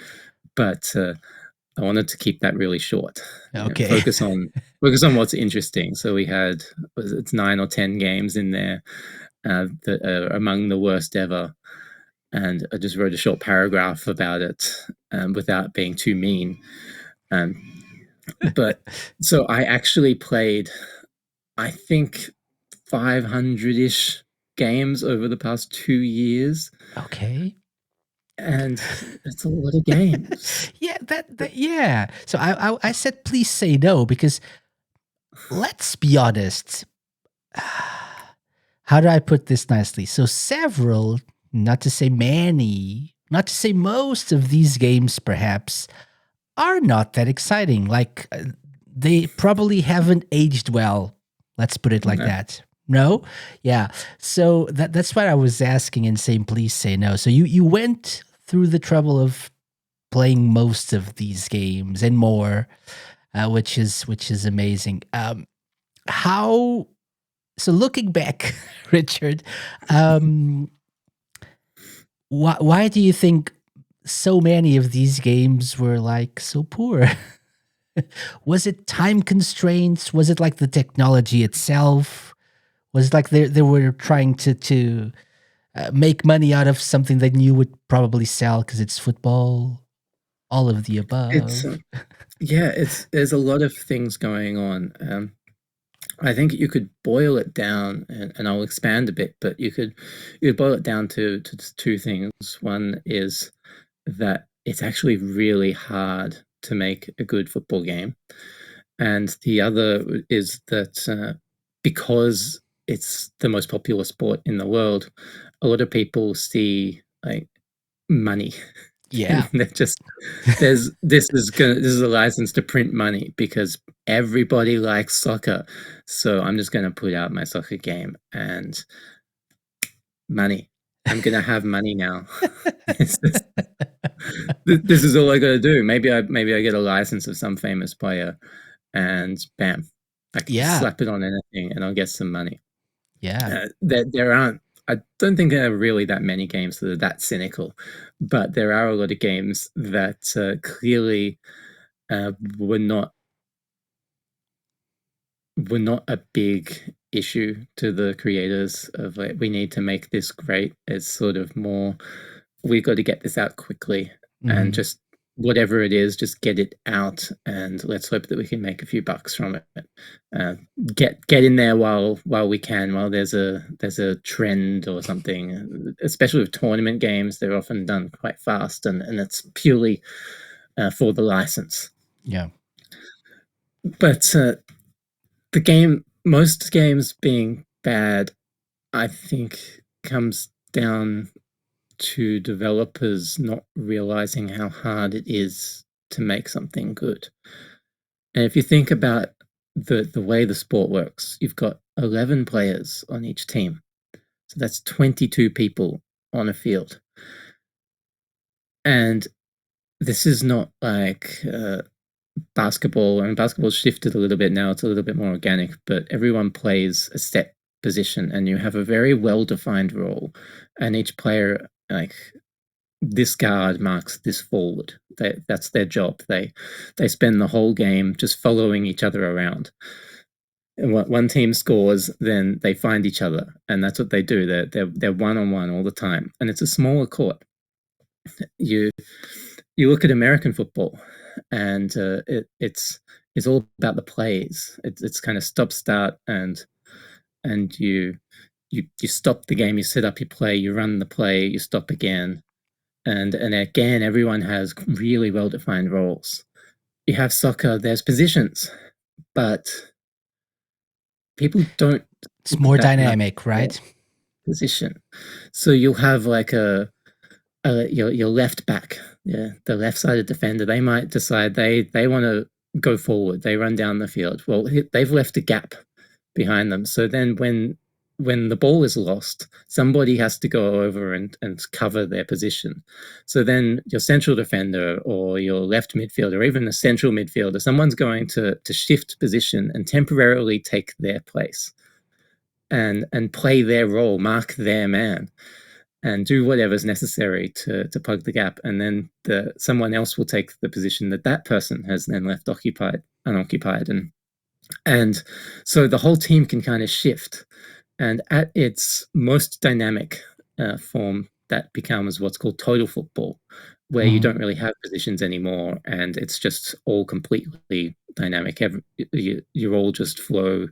[SPEAKER 1] but I wanted to keep that really short.
[SPEAKER 2] Okay.
[SPEAKER 1] Focus on what's interesting. So we had it's 9 or 10 games in there that are among the worst ever, and I just wrote a short paragraph about it without being too mean. Um, But so I actually played, I think, 500-ish games over the past 2 years,
[SPEAKER 2] Okay.
[SPEAKER 1] and it's a lot of games.
[SPEAKER 2] Yeah, yeah. So I said please say no because let's be honest. How do I put this nicely? So several, not to say many, not to say most of these games perhaps are not that exciting. Like they probably haven't aged well. Let's put it like
[SPEAKER 1] No.
[SPEAKER 2] that. No? Yeah. So that's what I was asking and saying please say no. So you went through the trouble of playing most of these games and more, which is amazing. How so looking back, Richard, um, why do you think so many of these games were like so poor? Was it time constraints? Was it like the technology itself? Was it like they were trying to make money out of something they knew would probably sell because it's football? All of the
[SPEAKER 1] It's
[SPEAKER 2] above.
[SPEAKER 1] yeah, there's a lot of things going on. I think you could boil it down, and I'll expand a bit, but you could boil it down to two things. One is that it's actually really hard to make a good football game, and the other is that because it's the most popular sport in the world, a lot of people see like money, and
[SPEAKER 2] Yeah.
[SPEAKER 1] they're just this is a license to print money because everybody likes soccer. So I'm just gonna put out my soccer game and money. I'm gonna have money now. It's just, this is all I gotta do. Maybe I get a license of some famous player, and bam, I can just
[SPEAKER 2] Yeah.
[SPEAKER 1] slap it on anything, and I'll get some money.
[SPEAKER 2] Yeah.
[SPEAKER 1] There aren't. I don't think there are really that many games that are that cynical, but there are a lot of games that clearly uh, were not were not a big issue to the creators of like we need to make this great. It's sort of more we got to get this out quickly and
[SPEAKER 2] Mhm.
[SPEAKER 1] just whatever it is, just get it out and let's hope that we can make a few bucks from it. Uh, get in there while we can, while there's a trend or something. Especially with tournament games, they're often done quite fast and it's purely for the license.
[SPEAKER 2] Yeah.
[SPEAKER 1] But most games being bad, I think comes down to developers not realizing how hard it is to make something good. And if you think about the way the sport works, you've got 11 players on each team. So that's 22 people on a field. And this is not like basketball. I mean, basketball's shifted a little bit now. It's a little bit more organic, but everyone plays a set position and you have a very well-defined role. And each player, like, this guard marks this forward. That's their job. They spend the whole game just following each other around. And what one team scores, then they find each other, and that's what they do. They're one on one all the time, and it's a smaller court. You you look at American football, and it's all about the plays. It's kind of stop start, and you stop the game, you set up your play, you run the play, you stop again, and again everyone has really well defined roles. You have soccer, there's positions, but people don't
[SPEAKER 2] It's
[SPEAKER 1] think
[SPEAKER 2] more
[SPEAKER 1] that much
[SPEAKER 2] dynamic,
[SPEAKER 1] about
[SPEAKER 2] right?
[SPEAKER 1] position. So you'll have like your left back, yeah, the left-sided defender. They might decide they want to go forward. They run down the field. Well, they've left a gap behind them. So then when the ball is lost, somebody has to go over and cover their position. So then your central defender or your left midfielder, or even a central midfielder, someone's going to shift position and temporarily take their place and play their role, mark their man and do whatever's necessary to plug the gap, and then someone else will take the position that person has then left unoccupied, and so the whole team can kind of shift, and at its most dynamic form, that becomes what's called total football, where you
[SPEAKER 2] Hmm.
[SPEAKER 1] don't really have positions anymore, and it's just all completely dynamic. You all just flow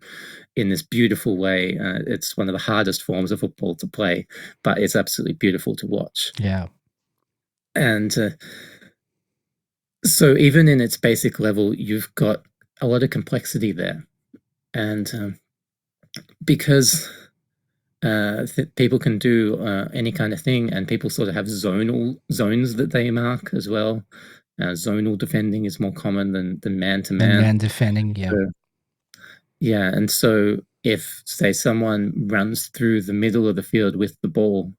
[SPEAKER 1] in this beautiful way. It's one of the hardest forms of football to play, but it's absolutely beautiful to watch.
[SPEAKER 2] Yeah.
[SPEAKER 1] And so, even in its basic level, you've got a lot of complexity there. And because people can do any kind of thing, and people sort of have zonal zones that they mark as well. Zonal defending is more common than man to
[SPEAKER 2] And
[SPEAKER 1] man.
[SPEAKER 2] man defending, yeah.
[SPEAKER 1] Yeah, and so if, say, someone runs through the middle of the field with the ball,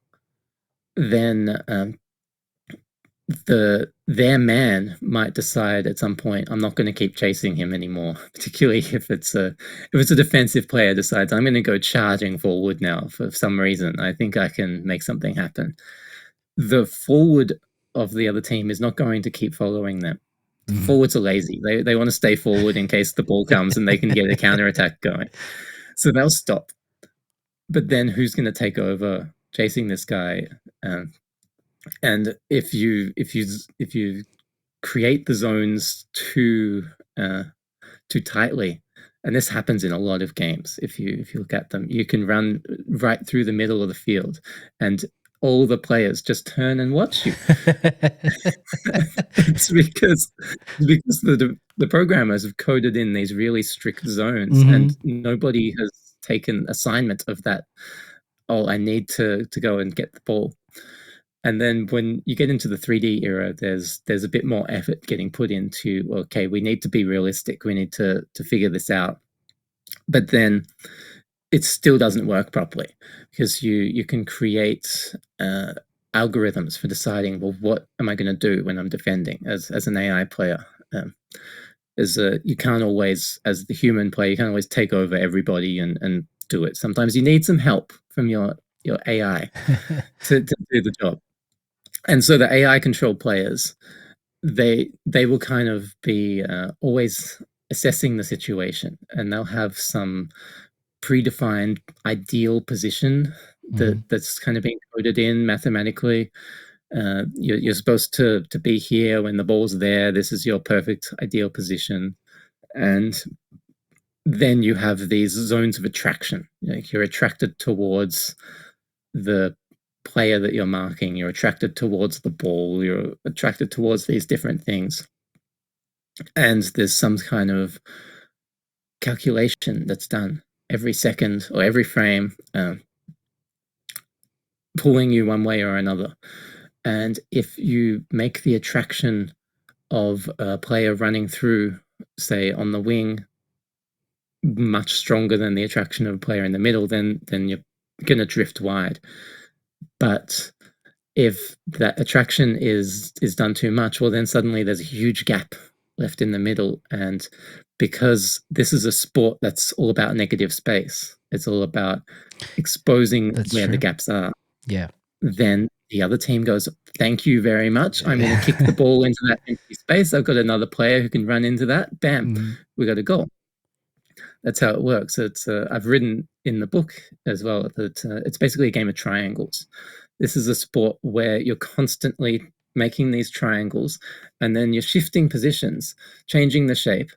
[SPEAKER 1] then their man might decide at some point, I'm not going to keep chasing him anymore. Particularly if it's a defensive player decides I'm going to go charging forward now for some reason. I think I can make something happen. The forward of the other team is not going to keep following them.
[SPEAKER 2] Mhm.
[SPEAKER 1] Forwards are lazy. They want to stay forward in case the ball comes and they can get a counter attack going. So they'll stop. But then who's going to take over chasing this guy? Um, and if you create the zones too tightly, and this happens in a lot of games, if you look at them, you can run right through the middle of the field, and all the players just turn and watch you. It's because the programmers have coded in these really strict zones,
[SPEAKER 2] Hmm.
[SPEAKER 1] and nobody has taken assignment of that. Oh, I need to go and get the ball. And then when you get into the 3D era, there's a bit more effort getting put into, okay, we need to be realistic. We need to figure this out. But then it still doesn't work properly, because you can create algorithms for deciding, well, what am I going to do when I'm defending as an AI player? You can't always, as the human player, you can't always take over everybody and do it. Sometimes you need some help from your AI to do the job. And so the AI controlled players, they will kind of be always assessing the situation, and they'll have some predefined ideal position
[SPEAKER 2] Hmm.
[SPEAKER 1] that's kind of being coded in mathematically. You're supposed to be here when the ball's there. This is your perfect ideal position. And then you have these zones of attraction. Like, you're attracted towards the player that you're marking, you're attracted towards the ball, you're attracted towards these different things. And there's some kind of calculation that's done every second or every frame, pulling you one way or another. And if you make the attraction of a player running through, say, on the wing, much stronger than the attraction of a player in the middle, then you're going to drift wide. But if that attraction is done too much, well, then suddenly there's a huge gap left in the middle. And because this is a sport that's all about negative space, it's all about exposing
[SPEAKER 2] That's
[SPEAKER 1] where the
[SPEAKER 2] true.
[SPEAKER 1] gaps are,
[SPEAKER 2] Yeah.
[SPEAKER 1] then the other team goes, thank you very much. I'm going to kick the ball into that empty space. I've got another player who can run into that. Bam,
[SPEAKER 2] Mhm.
[SPEAKER 1] we got a goal. That's how it works. I've written in the book as well that it's basically a game of triangles. This is a sport where you're constantly making these triangles, and then you're shifting positions, changing the shape,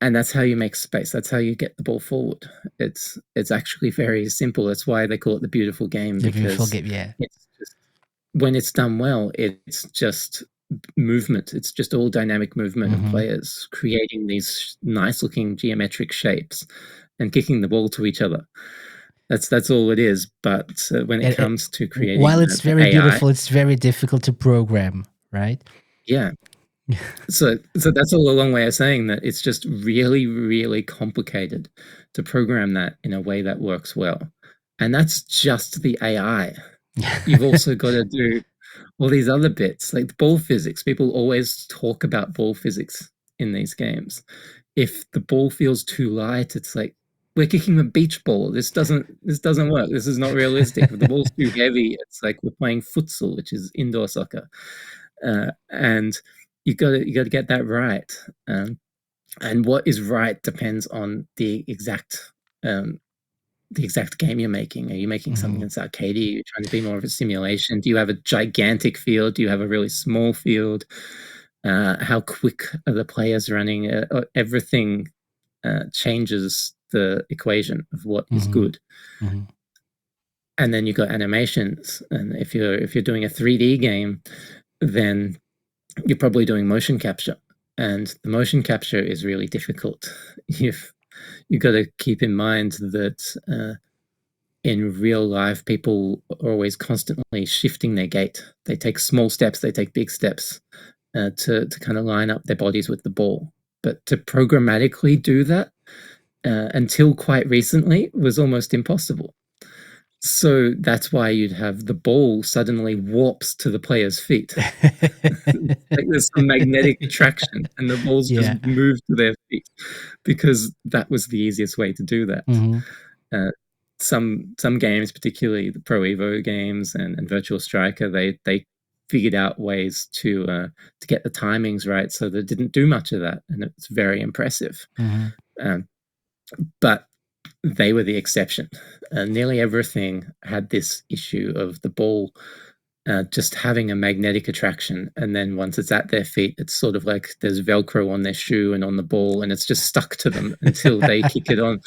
[SPEAKER 1] and that's how you make space. That's how you get the ball forward. It's actually very simple. That's why they call it the beautiful game,
[SPEAKER 2] The beautiful
[SPEAKER 1] because
[SPEAKER 2] game, yeah.
[SPEAKER 1] it's just, when it's done well, it's just movement. It's just all dynamic movement of
[SPEAKER 2] Hmm.
[SPEAKER 1] players creating these nice looking geometric shapes and kicking the ball to each other. That's all it is. But when it
[SPEAKER 2] And
[SPEAKER 1] comes to creating
[SPEAKER 2] while it's
[SPEAKER 1] the
[SPEAKER 2] very
[SPEAKER 1] AI,
[SPEAKER 2] beautiful, it's very difficult to program, right?
[SPEAKER 1] yeah. So that's all a long way of saying that it's just really, really complicated to program that in a way that works well. And that's just the AI. You've also got to do all these other bits, like ball physics. People always talk about ball physics in these games. If the ball feels too light, it's like, we're kicking a beach ball. This doesn't work. This is not realistic. If the ball's too heavy, it's like we're playing futsal, which is indoor soccer. And you got to get that right. And what is right depends on the exact um, the exact game you're making. Are you making something
[SPEAKER 2] Mm-hmm.
[SPEAKER 1] that's arcadey? Are you trying to be more of a simulation? Do you have a gigantic field? Do you have a really small field? How quick are the players running? Everything changes the equation of what is
[SPEAKER 2] Mm-hmm.
[SPEAKER 1] good.
[SPEAKER 2] Mm-hmm.
[SPEAKER 1] And then you got animations, and if you're doing a 3D game, then you're probably doing motion capture, and the motion capture is really difficult. You've got to keep in mind that in real life, people are always constantly shifting their gait. They take small steps, they take big steps to kind of line up their bodies with the ball. But to programmatically do that until quite recently was almost impossible. So that's why you'd have the ball suddenly warps to the player's feet. Like there's some magnetic attraction, and the balls just
[SPEAKER 2] Yeah.
[SPEAKER 1] move to their feet because that was the easiest way to do that.
[SPEAKER 2] Mm-hmm.
[SPEAKER 1] Uh, some games, particularly the Pro Evo games and Virtual Striker, they figured out ways to get the timings right, so they didn't do much of that, and it's very impressive.
[SPEAKER 2] Mm-hmm.
[SPEAKER 1] Um, but they were the exception. Nearly everything had this issue of the ball just having a magnetic attraction, and then once it's at their feet, it's sort of like there's Velcro on their shoe and on the ball, and it's just stuck to them until they kick it on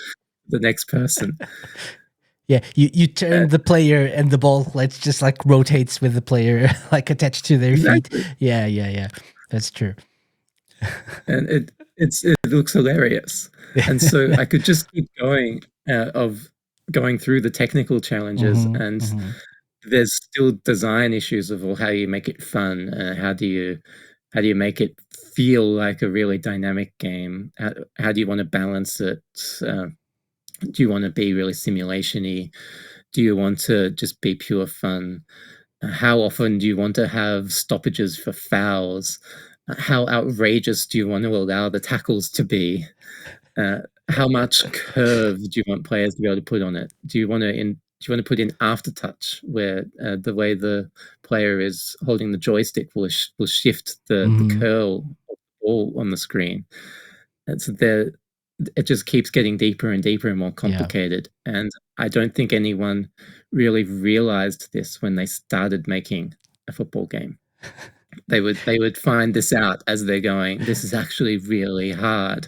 [SPEAKER 1] the next person.
[SPEAKER 2] Yeah, you turn
[SPEAKER 1] Uh,
[SPEAKER 2] the player and the ball like just like rotates with the player like attached to their feet.
[SPEAKER 1] exactly,
[SPEAKER 2] Yeah, yeah, yeah. That's true.
[SPEAKER 1] and it looks hilarious, and so I could just keep going of going through the technical challenges,
[SPEAKER 2] Mm-hmm.
[SPEAKER 1] and
[SPEAKER 2] Mm-hmm.
[SPEAKER 1] there's still design issues of, well, how you make it fun, how do you make it feel like a really dynamic game, how do you want to balance it, uh, do you want to be really simulation-y, do you want to just be pure fun, how often do you want to have stoppages for fouls, how outrageous do you want to allow the tackles to be, uh, how much curve do you want players to be able to put on it? Do you want to put in aftertouch, where the way the player is holding the joystick will shift the
[SPEAKER 2] Mm-hmm.
[SPEAKER 1] curl of the ball on the screen? It's there. It just keeps getting deeper and deeper and more
[SPEAKER 2] Yeah.
[SPEAKER 1] complicated. And I don't think anyone really realized this when they started making a football game. They would find this out as they're going, this is actually really hard.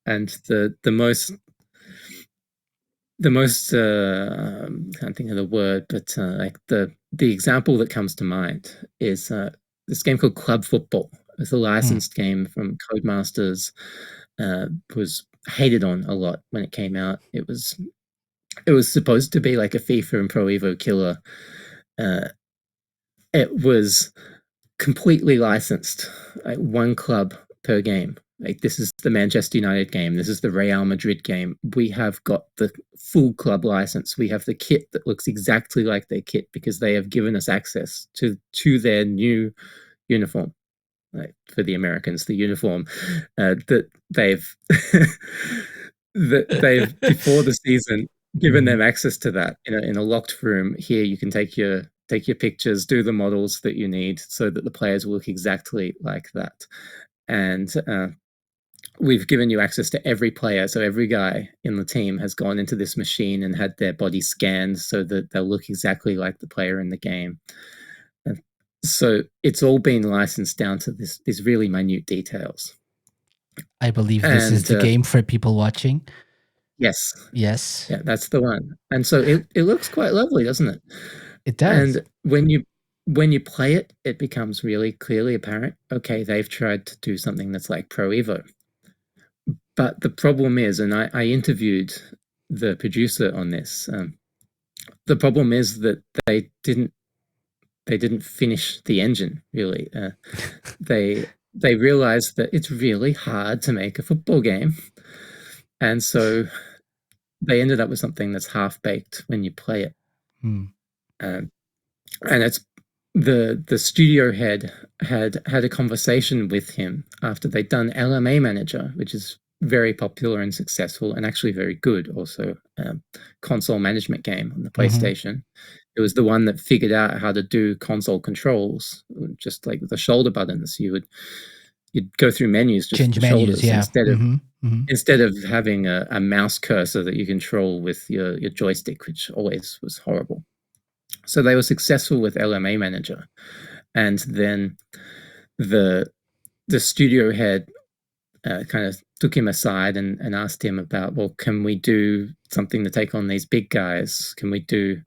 [SPEAKER 1] And the most can't think of the word, but like the example that comes to mind is this game called Club Football. It's a
[SPEAKER 2] Hmm.
[SPEAKER 1] licensed game from Codemasters. Was hated on a lot when it came out. It was supposed to be like a FIFA and Pro Evo killer. Uh, it was completely licensed, like one club per game. Like, this is the Manchester United game. This is the Real Madrid game. We have got the full club license. We have the kit that looks exactly like their kit because they have given us access to their new uniform. Like, for the Americans, the uniform that they've before the season given
[SPEAKER 2] Mm-hmm.
[SPEAKER 1] them access to that in a locked room. Here, you can take your pictures, do the models that you need, so that the players will look exactly like that. And we've given you access to every player, so every guy in the team has gone into this machine and had their body scanned so that they'll look exactly like the player in the game. And so it's all been licensed down to these really minute details.
[SPEAKER 2] I believe this is
[SPEAKER 1] And
[SPEAKER 2] the game for people watching.
[SPEAKER 1] yes,
[SPEAKER 2] Yes,
[SPEAKER 1] yeah, that's the one. And so it looks quite lovely, doesn't it?
[SPEAKER 2] it does.
[SPEAKER 1] And when you play it, it becomes really clearly apparent. Okay, they've tried to do something that's like Pro Evo. But the problem is, and I interviewed the producer on this. The problem is that they didn't finish the engine really. They realized that it's really hard to make a football game, and so they ended up with something that's half baked when you play it.
[SPEAKER 2] Hmm.
[SPEAKER 1] Um, and it's the studio head had a conversation with him after they'd done LMA Manager, which is very popular and successful, and actually very good also, console management game on the
[SPEAKER 2] Mm-hmm.
[SPEAKER 1] PlayStation. It was the one that figured out how to do console controls, just like the shoulder buttons. you'd go through menus just with
[SPEAKER 2] Change
[SPEAKER 1] the
[SPEAKER 2] menus,
[SPEAKER 1] shoulders
[SPEAKER 2] yeah.
[SPEAKER 1] instead of having a mouse cursor that you control with your joystick, which always was horrible. So they were successful with LMA Manager, and then the studio head kind of took him aside and asked him about, well, can we do something to take on these big guys? Can we do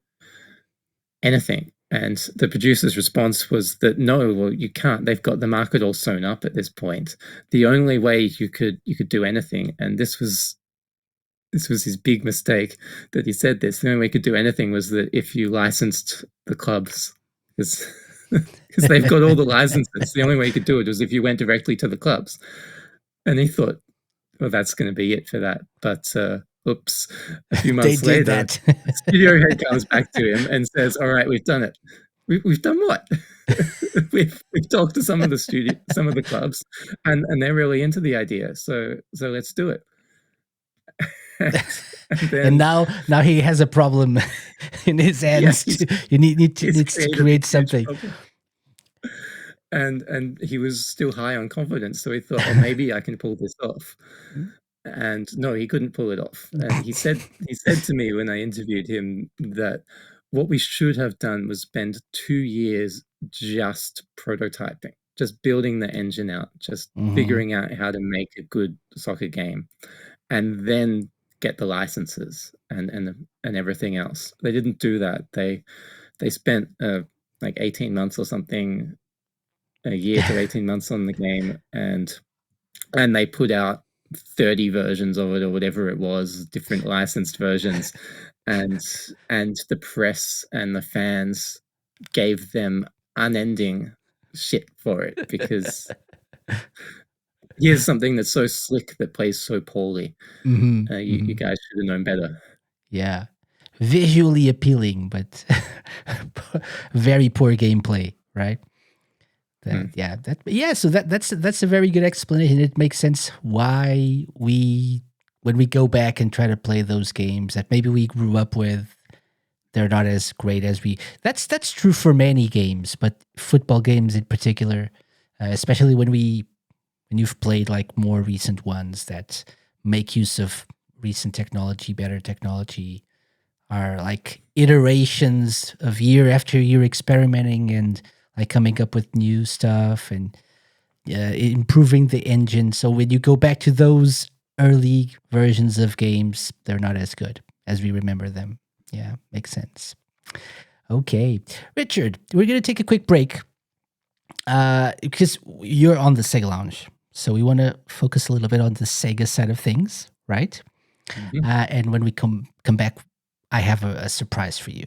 [SPEAKER 1] anything? And the producer's response was that no, well, you can't. They've got the market all sewn up at this point. The only way you could do anything, and this was his big mistake that he said this. The only way you could do anything was that if you licensed the clubs, because they've got all the licenses. The only way you could do it was if you went directly to the clubs. And he thought, well, that's going to be it for that. But oops, a few
[SPEAKER 2] They
[SPEAKER 1] months
[SPEAKER 2] did
[SPEAKER 1] later,
[SPEAKER 2] that.
[SPEAKER 1] the studio head comes back to him and says, all right, we've done it. We've done what? we've talked to some of the clubs, and they're really into the idea. So let's do it. and
[SPEAKER 2] And
[SPEAKER 1] then
[SPEAKER 2] now he has a problem in his hands. You needs to create something.
[SPEAKER 1] And he was still high on confidence, so he thought, oh, maybe I can pull this off. And no, he couldn't pull it off. And he said to me when I interviewed him that what we should have done was spend 2 years just prototyping, just building the engine out, just figuring out how to make a good soccer game, and then get the licenses and everything else. They didn't do that. They spent like 18 months or something, a year to 18 months on the game, and they put out 30 versions of it or whatever it was, different licensed versions, and the press and the fans gave them unending shit for it, because here's something that's so slick that plays so poorly. You guys should have known better.
[SPEAKER 2] Yeah, visually appealing, but very poor gameplay, right? So that's a very good explanation. It makes sense why when we go back and try to play those games that maybe we grew up with, they're not as great as we. That's true for many games, but football games in particular, especially when you've played like more recent ones that make use of recent technology, better technology, are like iterations of year after year experimenting and like coming up with new stuff and improving the engine. So when you go back to those early versions of games, they're not as good as we remember them. Yeah, makes sense. Okay, Richard, we're going to take a quick break because you're on the Sega Lounge. So we want to focus a little bit on the Sega side of things, right? And when we come back, I have a surprise for you.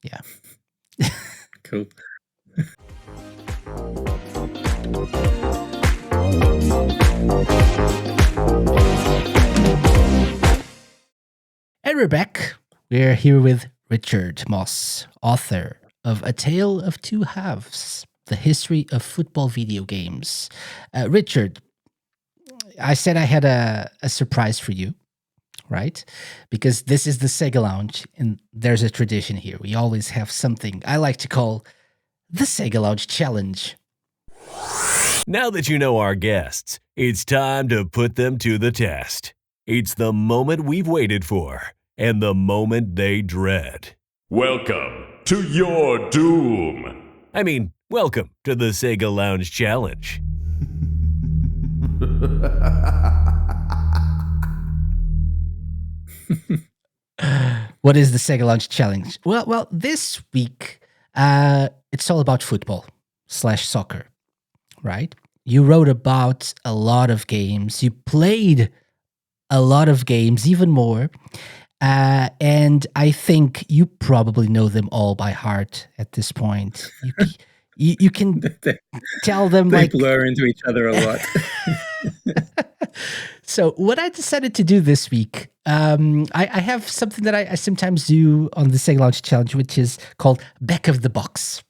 [SPEAKER 2] Yeah.
[SPEAKER 1] Cool.
[SPEAKER 2] And we're back. We're here with Richard Moss, author of A Tale of Two Halves, The History of Football Video Games. Richard, I said I had a surprise for you, right? Because this is the Sega Lounge, and there's a tradition here. We always have something I like to call the Sega Lounge Challenge.
[SPEAKER 3] Now that you know our guests, it's time to put them to the test. It's the moment we've waited for, and the moment they dread.
[SPEAKER 4] Welcome to your doom.
[SPEAKER 3] I mean, welcome to the Sega Lounge Challenge.
[SPEAKER 2] What is the Sega Lounge Challenge? Well, this week, it's all about football/soccer, right? You wrote about a lot of games. You played a lot of games, even more. And I think you probably know them all by heart at this point. You can tell them
[SPEAKER 1] they
[SPEAKER 2] like
[SPEAKER 1] blur into each other a lot.
[SPEAKER 2] So what I decided to do this week, I have something that I sometimes do on the Sega Lounge Challenge, which is called Back of the Box.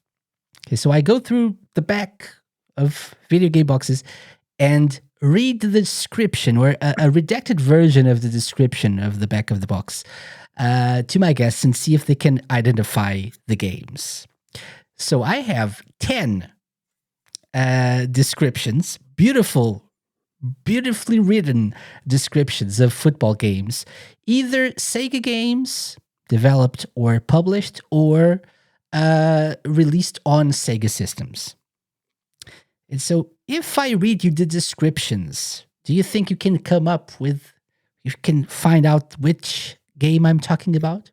[SPEAKER 2] Okay, so I go through the back of video game boxes and read the description, or a redacted version of the description of the back of the box, to my guests and see if they can identify the games. So I have 10 descriptions beautifully written descriptions of football games, either Sega games developed or published or released on Sega systems. And so, if I read you the descriptions, do you think you can you can find out which game I'm talking about?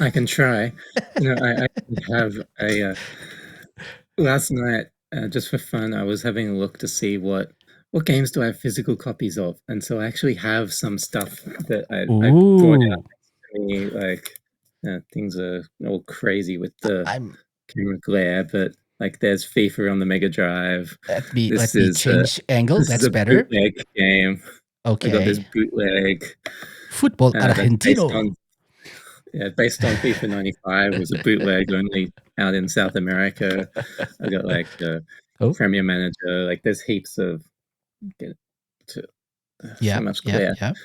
[SPEAKER 1] I can try. I have a last night, just for fun, I was having a look to see what games do I have physical copies of, and so I actually have some stuff that I brought out
[SPEAKER 2] Ooh,
[SPEAKER 1] to me. Like things are all crazy with the
[SPEAKER 2] I'm
[SPEAKER 1] camera glare, but like there's FIFA on the Mega Drive.
[SPEAKER 2] let
[SPEAKER 1] This
[SPEAKER 2] me
[SPEAKER 1] is
[SPEAKER 2] change angle.
[SPEAKER 1] this is
[SPEAKER 2] That's
[SPEAKER 1] a
[SPEAKER 2] better.
[SPEAKER 1] bootleg game. I got this
[SPEAKER 2] Okay.
[SPEAKER 1] bootleg
[SPEAKER 2] Football
[SPEAKER 1] that's based
[SPEAKER 2] Argentino.
[SPEAKER 1] on FIFA 95. Was a bootleg only out in South America. I got like
[SPEAKER 2] Oh,
[SPEAKER 1] Premier Manager. Like there's heaps of get to, so
[SPEAKER 2] yep,
[SPEAKER 1] much
[SPEAKER 2] yep,
[SPEAKER 1] glare.
[SPEAKER 2] yep.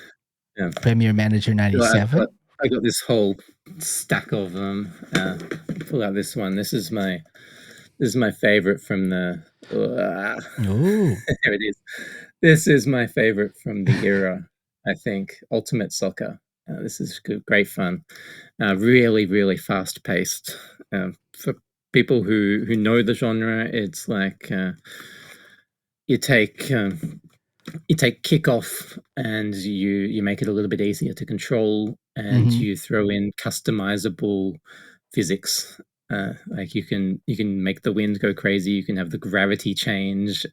[SPEAKER 1] Yeah.
[SPEAKER 2] Premier Manager
[SPEAKER 1] So got
[SPEAKER 2] 97.
[SPEAKER 1] I got this whole stack of them. Pull out this one. This is my favorite from the.
[SPEAKER 2] Ooh.
[SPEAKER 1] There it is. This is my favorite from the era. I think Ultimate Soccer. This is good, great fun. Really, really fast paced. For people who know the genre, it's like you take you take kickoff and you make it a little bit easier to control, and
[SPEAKER 2] Mm-hmm.
[SPEAKER 1] you throw in customizable physics. Like you can make the wind go crazy. You can have the gravity change.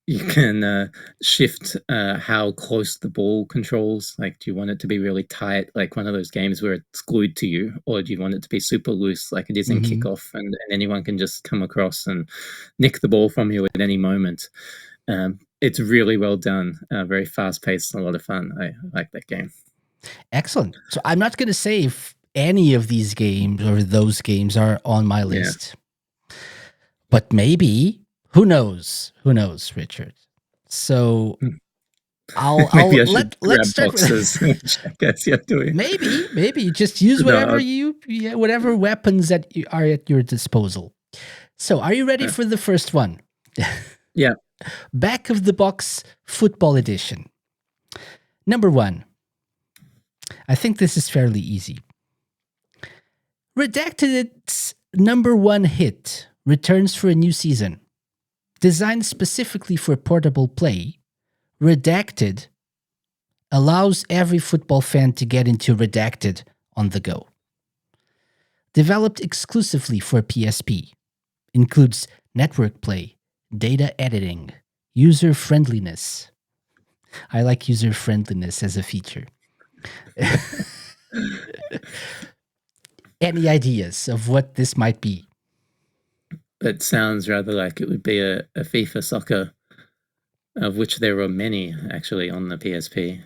[SPEAKER 1] You can shift how close the ball controls. Like, do you want it to be really tight, like one of those games where it's glued to you, or do you want it to be super loose, like it is in
[SPEAKER 2] Mm-hmm.
[SPEAKER 1] kickoff, and anyone can just come across and nick the ball from you at any moment? It's really well done, very fast paced, and a lot of fun. I like that game.
[SPEAKER 2] Excellent. So I'm not going to say if any of these games or those games are on my
[SPEAKER 1] Yeah,
[SPEAKER 2] list, but maybe. Who knows? Who knows, Richard? So
[SPEAKER 1] maybe I should
[SPEAKER 2] let's
[SPEAKER 1] grab
[SPEAKER 2] start with
[SPEAKER 1] boxes, which I guess you're doing.
[SPEAKER 2] maybe just use
[SPEAKER 1] No,
[SPEAKER 2] whatever weapons that are at your disposal. So, are you ready
[SPEAKER 1] uh,
[SPEAKER 2] for the first one?
[SPEAKER 1] yeah,
[SPEAKER 2] Back of the box football edition. Number 1. I think this is fairly easy. Redacted's number 1 hit returns for a new season. Designed specifically for portable play, Redacted allows every football fan to get into Redacted on the go. Developed exclusively for PSP, includes network play, data editing, user friendliness. I like user friendliness as a feature. Any ideas of what this might be?
[SPEAKER 1] it sounds rather like it would be a FIFA soccer, of which there were many actually on the PSP.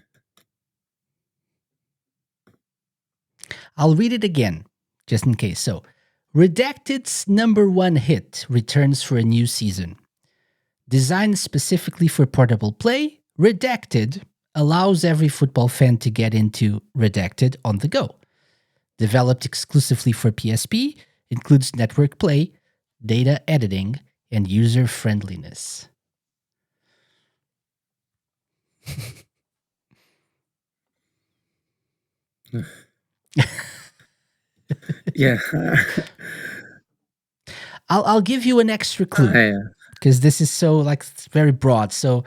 [SPEAKER 2] I'll read it again, just in case. So, Redacted's number 1 hit returns for a new season. Designed specifically for portable play, Redacted allows every football fan to get into Redacted on the go. Developed exclusively for PSP, includes network play, data editing, and user friendliness.
[SPEAKER 1] Yeah,
[SPEAKER 2] I'll give you an extra clue
[SPEAKER 1] I,
[SPEAKER 2] because this is so very broad. So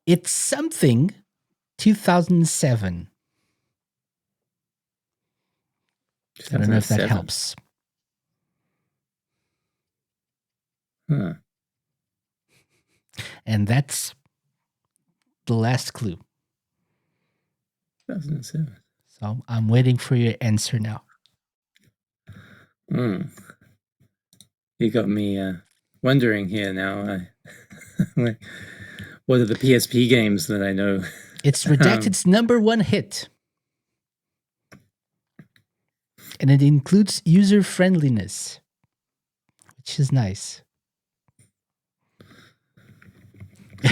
[SPEAKER 2] it's something 2007. I don't know if that
[SPEAKER 1] 2007.
[SPEAKER 2] helps.
[SPEAKER 1] Huh.
[SPEAKER 2] And that's the last clue.
[SPEAKER 1] 2007.
[SPEAKER 2] So I'm waiting for your answer now.
[SPEAKER 1] Mm. You got me wondering here now. Like, what are the PSP games that I know?
[SPEAKER 2] It's Redacted's number 1 hit. And it includes user friendliness, which is nice.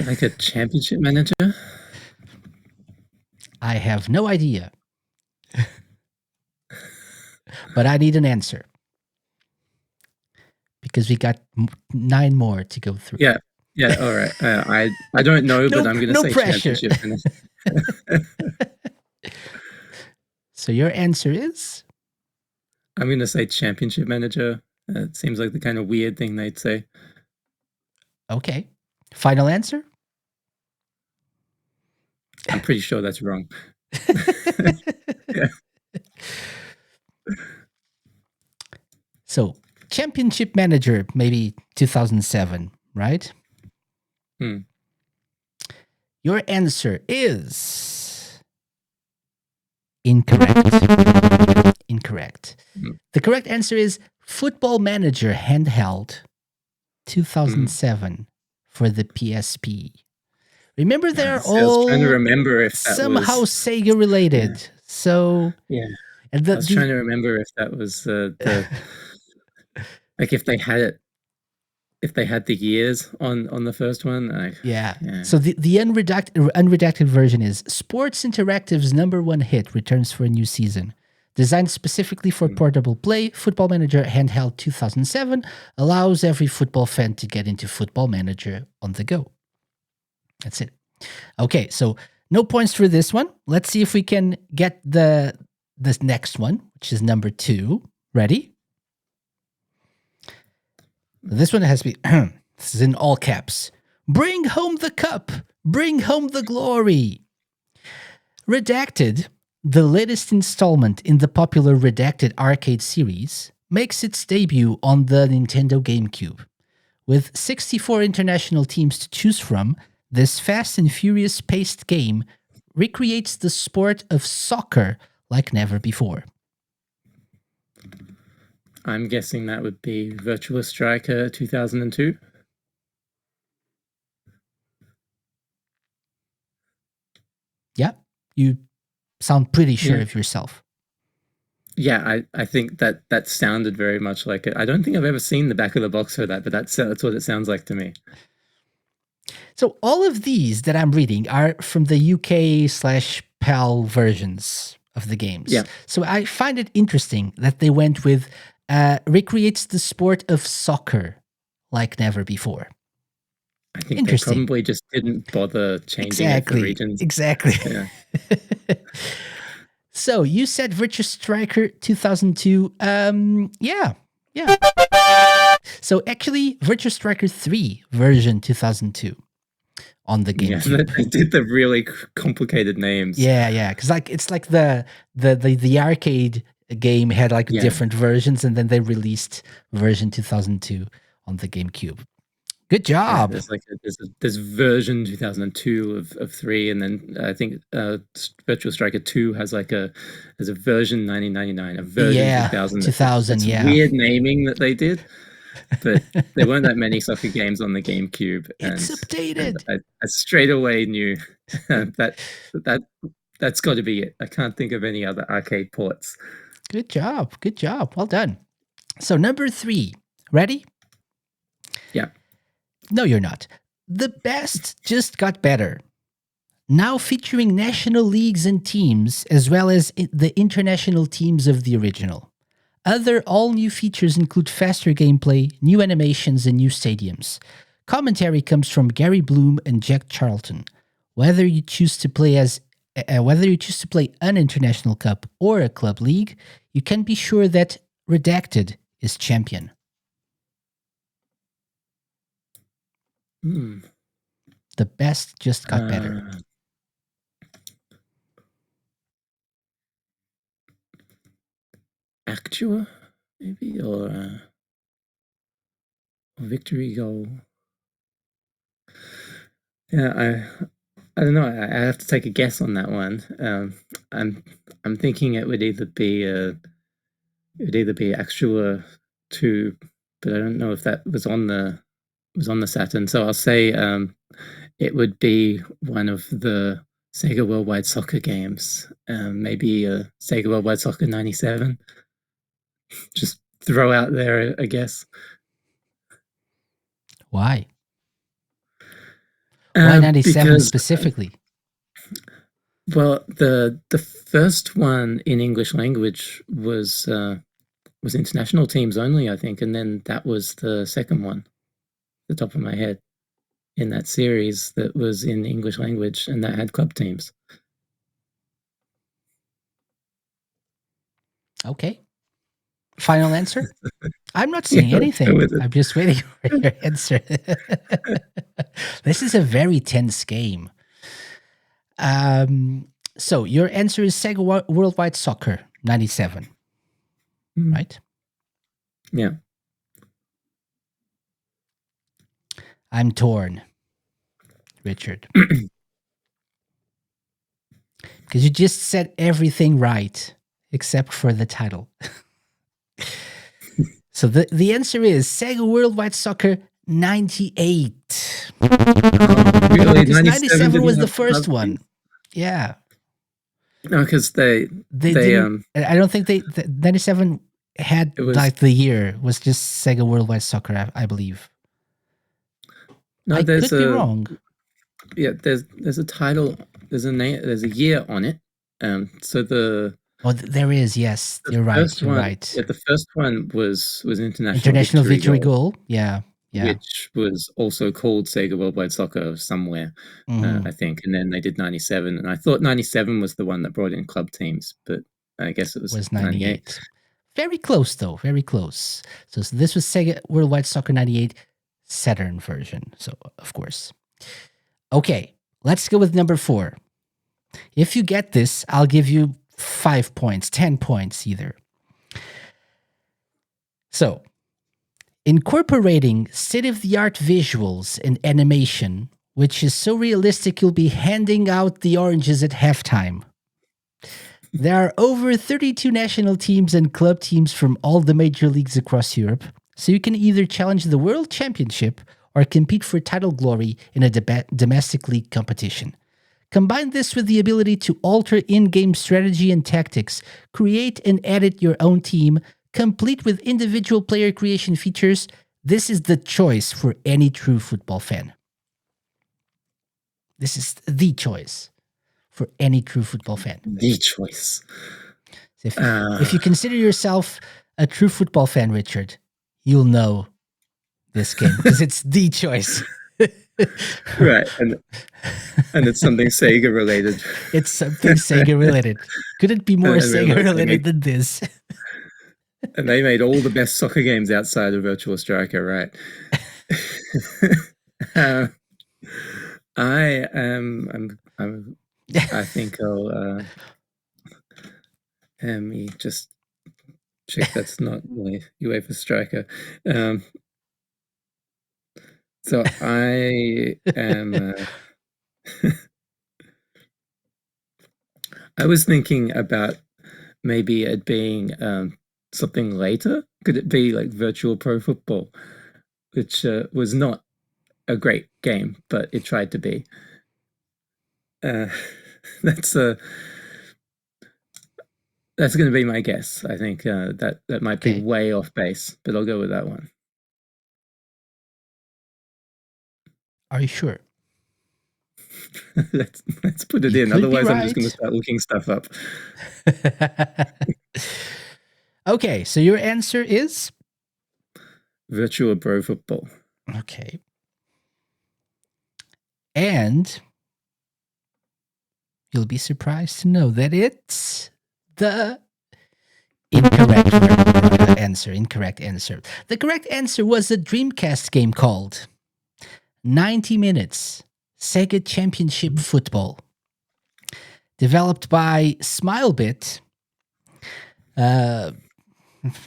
[SPEAKER 1] Like a championship manager?
[SPEAKER 2] I have no idea. But I need an answer. because we got 9 more to go through.
[SPEAKER 1] Yeah. Yeah. All right. I don't know,
[SPEAKER 2] No-
[SPEAKER 1] but I'm going to
[SPEAKER 2] no
[SPEAKER 1] say
[SPEAKER 2] pressure.
[SPEAKER 1] championship.
[SPEAKER 2] So your answer is?
[SPEAKER 1] I'm going to say championship manager. It seems like the kind of weird thing they'd say.
[SPEAKER 2] Okay. Final answer?
[SPEAKER 1] I'm pretty sure that's wrong. Yeah.
[SPEAKER 2] So, championship manager, maybe 2007, right?
[SPEAKER 1] Hmm.
[SPEAKER 2] Your answer is incorrect. Incorrect.
[SPEAKER 1] Hmm.
[SPEAKER 2] The correct answer is Football Manager handheld 2007 for the PSP. Remember, they're
[SPEAKER 1] I was trying to
[SPEAKER 2] all
[SPEAKER 1] remember if that
[SPEAKER 2] somehow
[SPEAKER 1] was
[SPEAKER 2] Sega related. So,
[SPEAKER 1] yeah.
[SPEAKER 2] and
[SPEAKER 1] I was trying to remember if that was the like if they had it, if they had the years on the first one.
[SPEAKER 2] yeah.
[SPEAKER 1] Yeah.
[SPEAKER 2] So the unredacted version is Sports Interactive's #1 hit returns for a new season. Designed specifically for portable play, Football Manager handheld 2007 allows every football fan to get into Football Manager on the go. That's it. Okay, so no points for this one. Let's see if we can get this next one, which is number 2. Ready? This one has to be, this is in all caps. Bring home the cup. Bring home the glory. Redacted, the latest installment in the popular Redacted arcade series, makes its debut on the Nintendo GameCube. With 64 international teams to choose from, this fast and furious paced game recreates the sport of soccer like never before.
[SPEAKER 1] I'm guessing that would be Virtua Striker 2002.
[SPEAKER 2] Yeah, you sound pretty sure
[SPEAKER 1] Yeah.
[SPEAKER 2] of yourself.
[SPEAKER 1] Yeah, I think that sounded very much like it. I don't think I've ever seen the back of the box for that, but that's what it sounds like to me.
[SPEAKER 2] So all of these that I'm reading are from the UK/PAL versions of the games.
[SPEAKER 1] Yeah.
[SPEAKER 2] So I find it interesting that they went with recreates the sport of soccer like never before.
[SPEAKER 1] I think they
[SPEAKER 2] Interesting.
[SPEAKER 1] probably just didn't bother changing it for regions.
[SPEAKER 2] Exactly.
[SPEAKER 1] Yeah.
[SPEAKER 2] So you said Virtua Striker 2002. Yeah. So actually, Virtua Striker 3 version 2002 on the GameCube.
[SPEAKER 1] Yeah, they did the really complicated names.
[SPEAKER 2] Yeah, because like it's like the arcade game had like different versions, and then they released version 2002 on the GameCube. Good job.
[SPEAKER 1] Yeah, there's version 2002 of 3, and then I think Virtual Striker 2 has there's a version 1999, a version 2000.
[SPEAKER 2] 2000.
[SPEAKER 1] It's weird naming that they did, but there weren't that many soccer games on the GameCube.
[SPEAKER 2] It's updated.
[SPEAKER 1] And I straight away knew that's got to be it. I can't think of any other arcade ports.
[SPEAKER 2] Good job. Well done. So number 3. Ready?
[SPEAKER 1] Yeah.
[SPEAKER 2] No, you're not. The best just got better. Now featuring national leagues and teams, as well as the international teams of the original. Other all-new features include faster gameplay, new animations, and new stadiums. Commentary comes from Gary Bloom and Jack Charlton. Whether you choose to play an international cup or a club league, you can be sure that Redacted is champion. The best just got better.
[SPEAKER 1] Actua, maybe, or Victory Goal. Yeah, I don't know. I have to take a guess on that one. I'm thinking it would either be Actua 2, but I don't know if that was on the Saturn. So I'll say it would be one of the Sega Worldwide Soccer games. Maybe Sega Worldwide Soccer 97. Just throw out there, I guess.
[SPEAKER 2] Why? Why 97 specifically?
[SPEAKER 1] Well, the first one in English language was was international teams only, I think, and then that was the second one, the top of my head, in that series that was in English language and that had club teams.
[SPEAKER 2] Okay. Final answer? I'm not
[SPEAKER 1] Yeah,
[SPEAKER 2] saying
[SPEAKER 1] let's go
[SPEAKER 2] anything.
[SPEAKER 1] with it.
[SPEAKER 2] I'm just waiting for your answer. This is a very tense game. So your answer is Sega Worldwide Soccer 97, right?
[SPEAKER 1] Yeah.
[SPEAKER 2] I'm torn, Richard. Because you just said everything right except for the title. So the answer is Sega Worldwide Soccer 98.
[SPEAKER 1] Really?
[SPEAKER 2] Because
[SPEAKER 1] 97
[SPEAKER 2] 97 was
[SPEAKER 1] didn't
[SPEAKER 2] the
[SPEAKER 1] have
[SPEAKER 2] first
[SPEAKER 1] club
[SPEAKER 2] one.
[SPEAKER 1] teams?
[SPEAKER 2] Yeah.
[SPEAKER 1] No, because
[SPEAKER 2] They
[SPEAKER 1] they
[SPEAKER 2] didn't, I don't think 97 had
[SPEAKER 1] it was
[SPEAKER 2] like the year, was just Sega Worldwide Soccer, I believe.
[SPEAKER 1] no.
[SPEAKER 2] I could be wrong.
[SPEAKER 1] There's a title. There's a name. There's a year on it. So
[SPEAKER 2] Oh, there is. Yes,
[SPEAKER 1] the
[SPEAKER 2] you're right.
[SPEAKER 1] first
[SPEAKER 2] You're
[SPEAKER 1] one,
[SPEAKER 2] right.
[SPEAKER 1] the first one was International
[SPEAKER 2] International
[SPEAKER 1] Victory
[SPEAKER 2] victory
[SPEAKER 1] Goal,
[SPEAKER 2] goal. Yeah. Yeah.
[SPEAKER 1] which was also called Sega Worldwide Soccer somewhere,
[SPEAKER 2] Mhm.
[SPEAKER 1] I think. And then they did 97, and I thought 97 was the one that brought in club teams, but I guess it was
[SPEAKER 2] Was
[SPEAKER 1] 98.
[SPEAKER 2] 98. Very close, though. Very close. So this was Sega Worldwide Soccer 98 Saturn version. So, of course. Okay, let's go with number 4. If you get this, I'll give you 5 points, 10 points either. So, incorporating state-of-the-art visuals and animation, which is so realistic you'll be handing out the oranges at halftime. There are over 32 national teams and club teams from all the major leagues across Europe, so you can either challenge the World Championship or compete for title glory in a domestic league competition. Combine this with the ability to alter in-game strategy and tactics, create and edit your own team, complete with individual player creation features. This is the choice for any true football fan. This is the choice for any true football fan.
[SPEAKER 1] The choice.
[SPEAKER 2] So if you consider yourself a true football fan, Richard, you'll know this game because it's the choice.
[SPEAKER 1] Right, and it's something Sega related.
[SPEAKER 2] It's something Sega related. Couldn't be more
[SPEAKER 1] I
[SPEAKER 2] Sega
[SPEAKER 1] realized
[SPEAKER 2] related than this.
[SPEAKER 1] And they made all the best soccer games outside of Virtual Striker, right? I am. I think I'll. Let me just check. That's not UEFA Striker. So I am. I was thinking about maybe it being something later. Could it be like Virtual Pro Football, which was not a great game, but it tried to be. That's going to be my guess. I think that might be way off base, but I'll go with that one.
[SPEAKER 2] Are you sure?
[SPEAKER 1] let's put it
[SPEAKER 2] You
[SPEAKER 1] in.
[SPEAKER 2] could be
[SPEAKER 1] Otherwise, I'm just going to
[SPEAKER 2] right.
[SPEAKER 1] start looking stuff up.
[SPEAKER 2] Okay, so your answer is
[SPEAKER 1] Virtual Pro Football.
[SPEAKER 2] okay. And you'll be surprised to know that it's the incorrect answer. Incorrect answer. The correct answer was a Dreamcast game called 90 Minutes Sega Championship Football. Developed by Smilebit,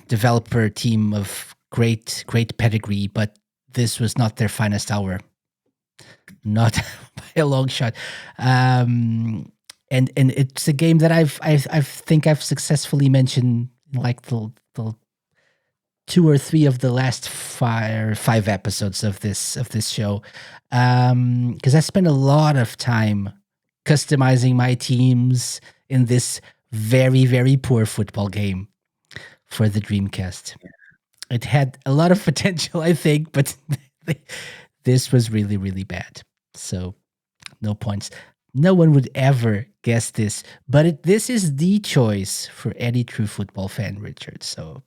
[SPEAKER 2] developer team of great pedigree, but this was not their finest hour. Not by a long shot. And it's a game that I think I've successfully mentioned like the 2 or 3 of the last 5 episodes of this show. Because I spent a lot of time customizing my teams in this very, very poor football game for the Dreamcast. It had a lot of potential, I think, but this was really, really bad. So, no points. No one would ever guess this, but this is the choice for any true football fan, Richard. So,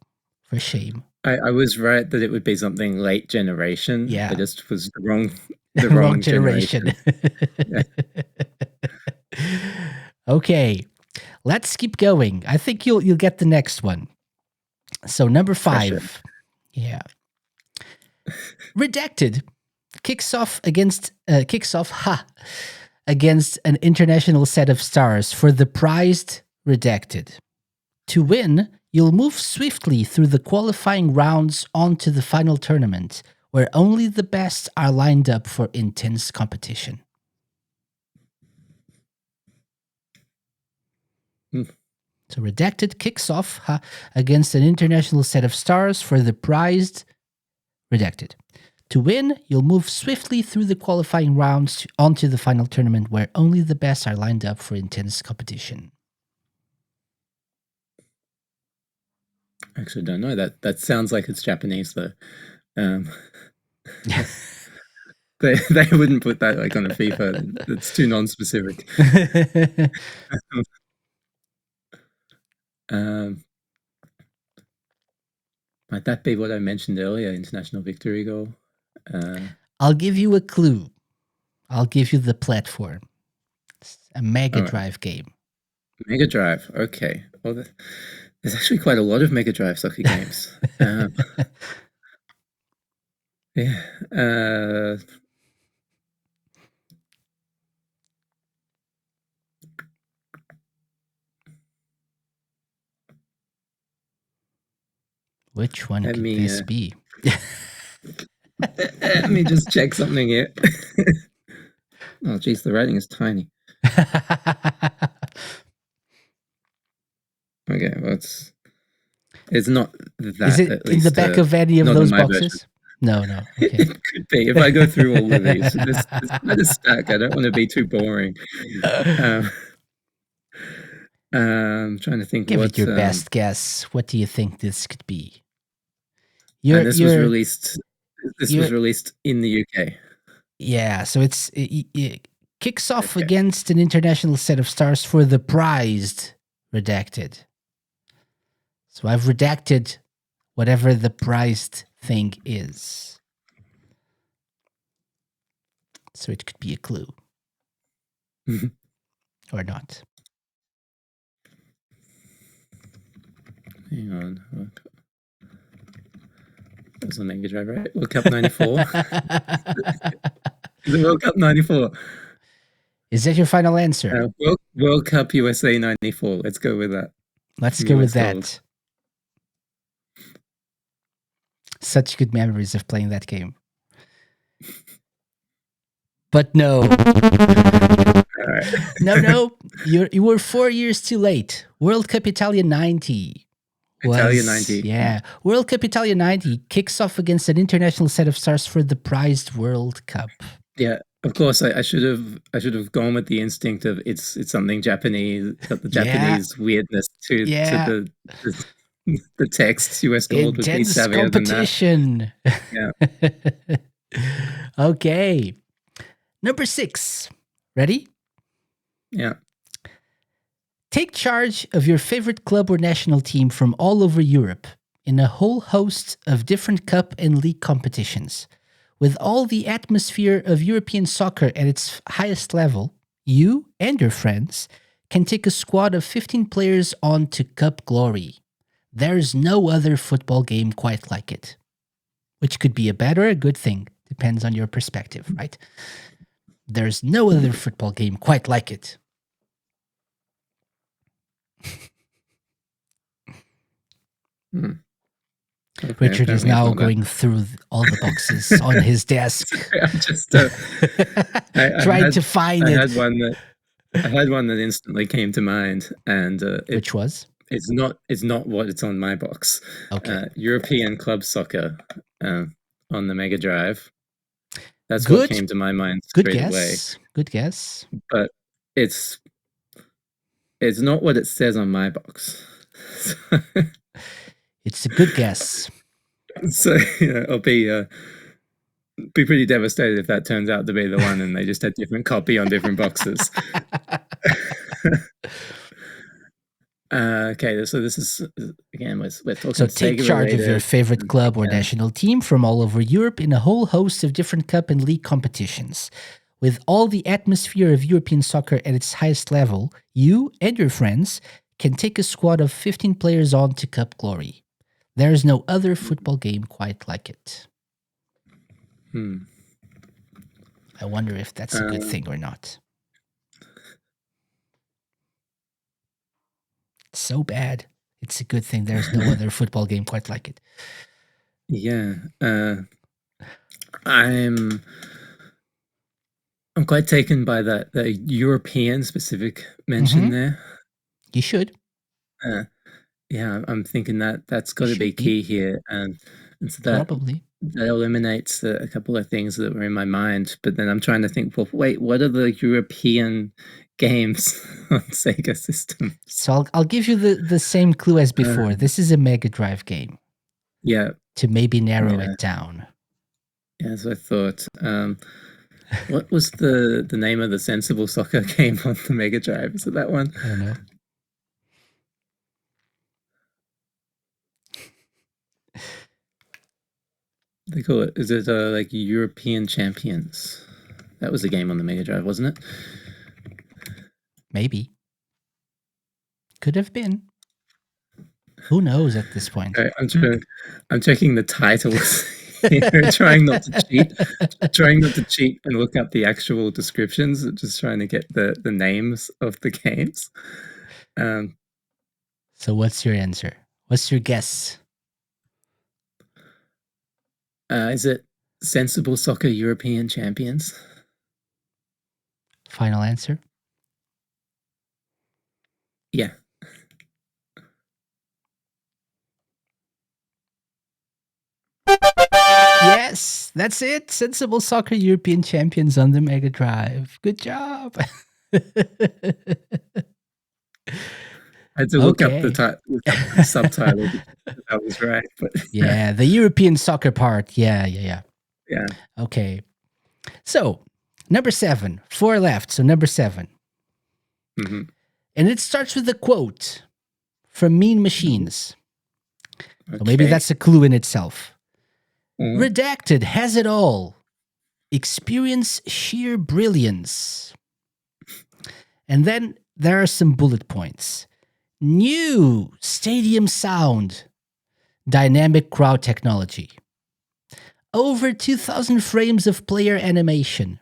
[SPEAKER 2] For shame.
[SPEAKER 1] I was right that it would be something late generation.
[SPEAKER 2] Yeah.
[SPEAKER 1] I just was the
[SPEAKER 2] Wrong
[SPEAKER 1] wrong
[SPEAKER 2] generation.
[SPEAKER 1] Yeah.
[SPEAKER 2] Okay, let's keep going. I think you'll get the next one. So number 5.
[SPEAKER 1] Pressure.
[SPEAKER 2] Yeah. Redacted kicks off against an international set of stars for the prized Redacted. To win, you'll move swiftly through the qualifying rounds onto the final tournament, where only the best are lined up for intense competition. So Redacted kicks off against an international set of stars for the prized Redacted. To win, you'll move swiftly through the qualifying rounds onto the final tournament, where only the best are lined up for intense competition.
[SPEAKER 1] Actually, don't know that. That sounds like it's Japanese though. They wouldn't put that like on a FIFA. It's too non-specific. Might that be what I mentioned earlier? International victory goal.
[SPEAKER 2] I'll give you a clue. I'll give you the platform. It's a Mega Drive game.
[SPEAKER 1] Mega Drive. Okay. Well, there's actually quite a lot of Mega Drive soccer games. Yeah.
[SPEAKER 2] Which one could this be?
[SPEAKER 1] Let me just check something here. Oh, geez, the writing is tiny. Okay, well, it's not that.
[SPEAKER 2] Is it
[SPEAKER 1] at
[SPEAKER 2] in
[SPEAKER 1] least,
[SPEAKER 2] the back of any of those boxes?
[SPEAKER 1] Version.
[SPEAKER 2] No. Okay.
[SPEAKER 1] It could be. If I go through all of these, there's quite a stack. I don't want to be too boring. I'm trying to think.
[SPEAKER 2] Give it your best guess. What do you think this could be?
[SPEAKER 1] This was released. This was released in the UK.
[SPEAKER 2] Yeah, so it kicks off against an international set of stars for the prized Redacted. So I've redacted whatever the prized thing is. So it could be a clue. Or not.
[SPEAKER 1] Hang on. That's a Mega Drive, right? World Cup 94. The World Cup 94.
[SPEAKER 2] Is that your final answer?
[SPEAKER 1] World Cup USA 94. Let's go with that.
[SPEAKER 2] Let's go with that. Such good memories of playing that game. But no.
[SPEAKER 1] Right.
[SPEAKER 2] No. You were 4 years too late. World Cup Italia 90.
[SPEAKER 1] Italia 90.
[SPEAKER 2] Yeah. World Cup Italia 90 kicks off against an international set of stars for the prized World Cup.
[SPEAKER 1] Yeah, of course. I should have gone with the instinct of it's something Japanese, got the Japanese weirdness to the text. US Gold would be savvier
[SPEAKER 2] competition.
[SPEAKER 1] Than that.
[SPEAKER 2] Yeah. Okay. Number 6. Ready?
[SPEAKER 1] Yeah.
[SPEAKER 2] Take charge of your favorite club or national team from all over Europe in a whole host of different cup and league competitions. With all the atmosphere of European soccer at its highest level, you and your friends can take a squad of 15 players on to cup glory. There's no other football game quite like it. Which could be a bad or a good thing. Depends on your perspective, right? There's no other football game quite like it.
[SPEAKER 1] Okay,
[SPEAKER 2] Richard is now going through all the boxes on his desk.
[SPEAKER 1] Sorry, I'm just
[SPEAKER 2] trying to find it.
[SPEAKER 1] I had one that instantly came to mind, and
[SPEAKER 2] which was?
[SPEAKER 1] It's not what it's on my box.
[SPEAKER 2] Okay.
[SPEAKER 1] European club soccer on the Mega Drive. That's what came to my mind straight away.
[SPEAKER 2] Good guess.
[SPEAKER 1] But it's not what it says on my box.
[SPEAKER 2] It's a good guess.
[SPEAKER 1] So I'll be pretty devastated if that turns out to be the one and they just had different copy on different boxes. Okay, so this is again we're
[SPEAKER 2] So
[SPEAKER 1] talking
[SPEAKER 2] take
[SPEAKER 1] Sega
[SPEAKER 2] charge of your
[SPEAKER 1] related.
[SPEAKER 2] favorite club or
[SPEAKER 1] Yeah.
[SPEAKER 2] national team from all over Europe in a whole host of different cup and league competitions. With all the atmosphere of European soccer at its highest level, you and your friends can take a squad of 15 players on to cup glory. There is no other football game quite like it.
[SPEAKER 1] Hmm.
[SPEAKER 2] I wonder if that's a good thing or not. So bad. It's a good thing there's no other football game quite like it.
[SPEAKER 1] Yeah. I'm quite taken by the European specific mention there.
[SPEAKER 2] You should.
[SPEAKER 1] Uh, yeah, I'm thinking that that's got
[SPEAKER 2] You
[SPEAKER 1] to be
[SPEAKER 2] should be.
[SPEAKER 1] key here, and so
[SPEAKER 2] Probably.
[SPEAKER 1] that eliminates a couple of things that were in my mind. But then I'm trying to think, well, wait, what are the European games on Sega systems?
[SPEAKER 2] So I'll give you the same clue as before. This is a Mega Drive game
[SPEAKER 1] Yeah,
[SPEAKER 2] to maybe narrow
[SPEAKER 1] Yeah.
[SPEAKER 2] it down.
[SPEAKER 1] yeah, as I thought. What was the name of the Sensible Soccer game on the Mega Drive? Is it that one?
[SPEAKER 2] I don't know.
[SPEAKER 1] They call it. Is it like European Champions? That was a game on the Mega Drive, wasn't it?
[SPEAKER 2] Maybe. Could have been. Who knows at this point?
[SPEAKER 1] I'm checking the titles here, trying not to cheat and look up the actual descriptions, just trying to get the names of the games.
[SPEAKER 2] So what's your answer? What's your guess?
[SPEAKER 1] Is it Sensible Soccer European Champions?
[SPEAKER 2] Final answer?
[SPEAKER 1] Yeah.
[SPEAKER 2] Yes, that's it. Sensible Soccer European Champions on the Mega Drive. Good job.
[SPEAKER 1] I had to look up the subtitle. That was right, but
[SPEAKER 2] yeah, the European soccer part. Yeah.
[SPEAKER 1] yeah.
[SPEAKER 2] Okay. So, number 7. 4 left. So, number 7.
[SPEAKER 1] Mm-hmm.
[SPEAKER 2] And it starts with a quote from Mean Machines.
[SPEAKER 1] Okay.
[SPEAKER 2] So maybe that's a clue in itself.
[SPEAKER 1] Mm.
[SPEAKER 2] Redacted has it all. Experience sheer brilliance. And then there are some bullet points. New stadium sound. Dynamic crowd technology. Over 2,000 frames of player animation.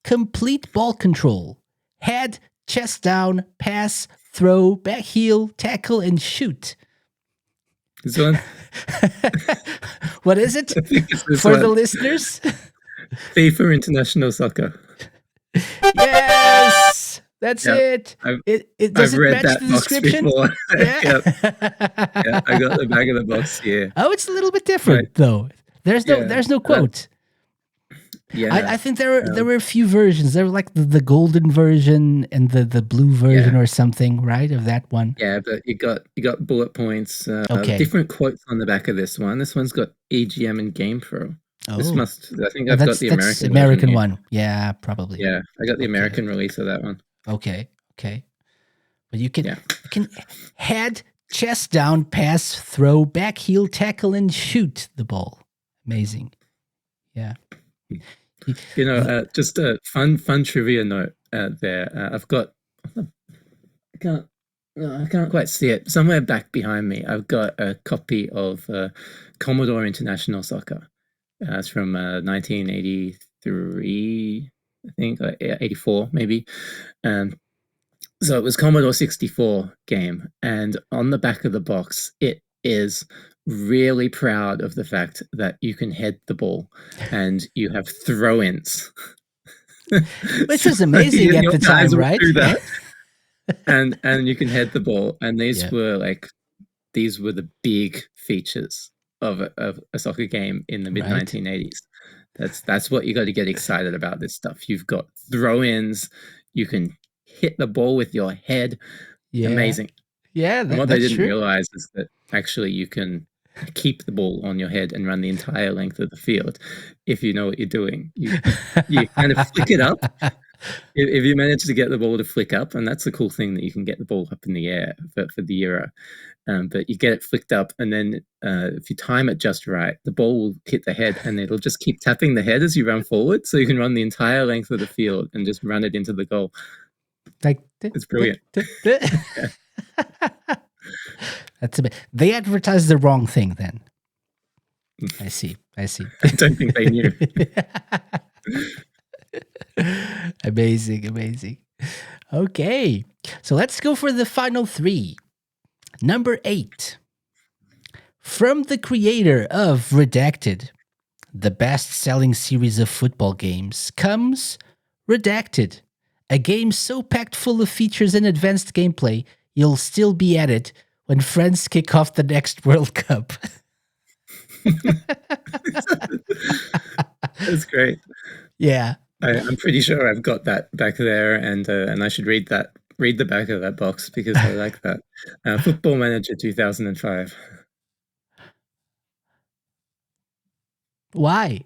[SPEAKER 2] Complete ball control. Head, chest down, pass, throw, back heel, tackle, and shoot.
[SPEAKER 1] This one?
[SPEAKER 2] What is it? For the listeners?
[SPEAKER 1] FIFA International Soccer.
[SPEAKER 2] Yes! That's it. Does
[SPEAKER 1] I've
[SPEAKER 2] it
[SPEAKER 1] read
[SPEAKER 2] match
[SPEAKER 1] that
[SPEAKER 2] the
[SPEAKER 1] box
[SPEAKER 2] description?
[SPEAKER 1] before.
[SPEAKER 2] Yeah.
[SPEAKER 1] Yeah, I got the back of the box here.
[SPEAKER 2] Oh, it's a little bit different though. There's no quote.
[SPEAKER 1] Yeah,
[SPEAKER 2] I think there were a few versions. There were like the golden version and the blue version or something, right? Of that one.
[SPEAKER 1] Yeah, but you got bullet points.
[SPEAKER 2] Okay.
[SPEAKER 1] Different quotes on the back of this one. This one's got EGM and Game Pro.
[SPEAKER 2] Oh.
[SPEAKER 1] I think I've got the American
[SPEAKER 2] American
[SPEAKER 1] version
[SPEAKER 2] one. Yeah, probably.
[SPEAKER 1] Yeah, I got the American release of that one.
[SPEAKER 2] Okay. But you can head, chest down, pass, throw, back heel, tackle, and shoot the ball. Amazing. Yeah.
[SPEAKER 1] You know, just a fun trivia note there. I've got. I can't quite see it. Somewhere back behind me, I've got a copy of Commodore International Soccer. It's from 1983, I think, 84 maybe. So it was Commodore 64 game, and on the back of the box, it is really proud of the fact that you can head the ball and you have throw-ins.
[SPEAKER 2] Which was amazing at the time, right?
[SPEAKER 1] and you can head the ball, and these were the big features of a soccer game in the mid 1980s. That's what you got to get excited about this stuff. You've got throw-ins, you can hit the ball with your head. Amazing.
[SPEAKER 2] Yeah,
[SPEAKER 1] and what they didn't realize is that actually you can keep the ball on your head and run the entire length of the field if you know what you're doing. You kind of flick it up if you manage to get the ball to flick up, and that's the cool thing that you can get the ball up in the air for the Euro. But you get it flicked up, and then if you time it just right, the ball will hit the head, and it'll just keep tapping the head as you run forward. So you can run the entire length of the field and just run it into the goal.
[SPEAKER 2] Like
[SPEAKER 1] It's brilliant.
[SPEAKER 2] That's a bit. They advertised the wrong thing then. I see.
[SPEAKER 1] I don't think they knew.
[SPEAKER 2] Amazing. Okay, so let's go for the final 3. Number 8. From the creator of Redacted, the best-selling series of football games, comes Redacted, a game so packed full of features and advanced gameplay, you'll still be at it when friends kick off the next World Cup.
[SPEAKER 1] That's great.
[SPEAKER 2] Yeah.
[SPEAKER 1] I'm pretty sure I've got that back there, and I should read the back of that box because I like that. Football Manager 2005.
[SPEAKER 2] Why?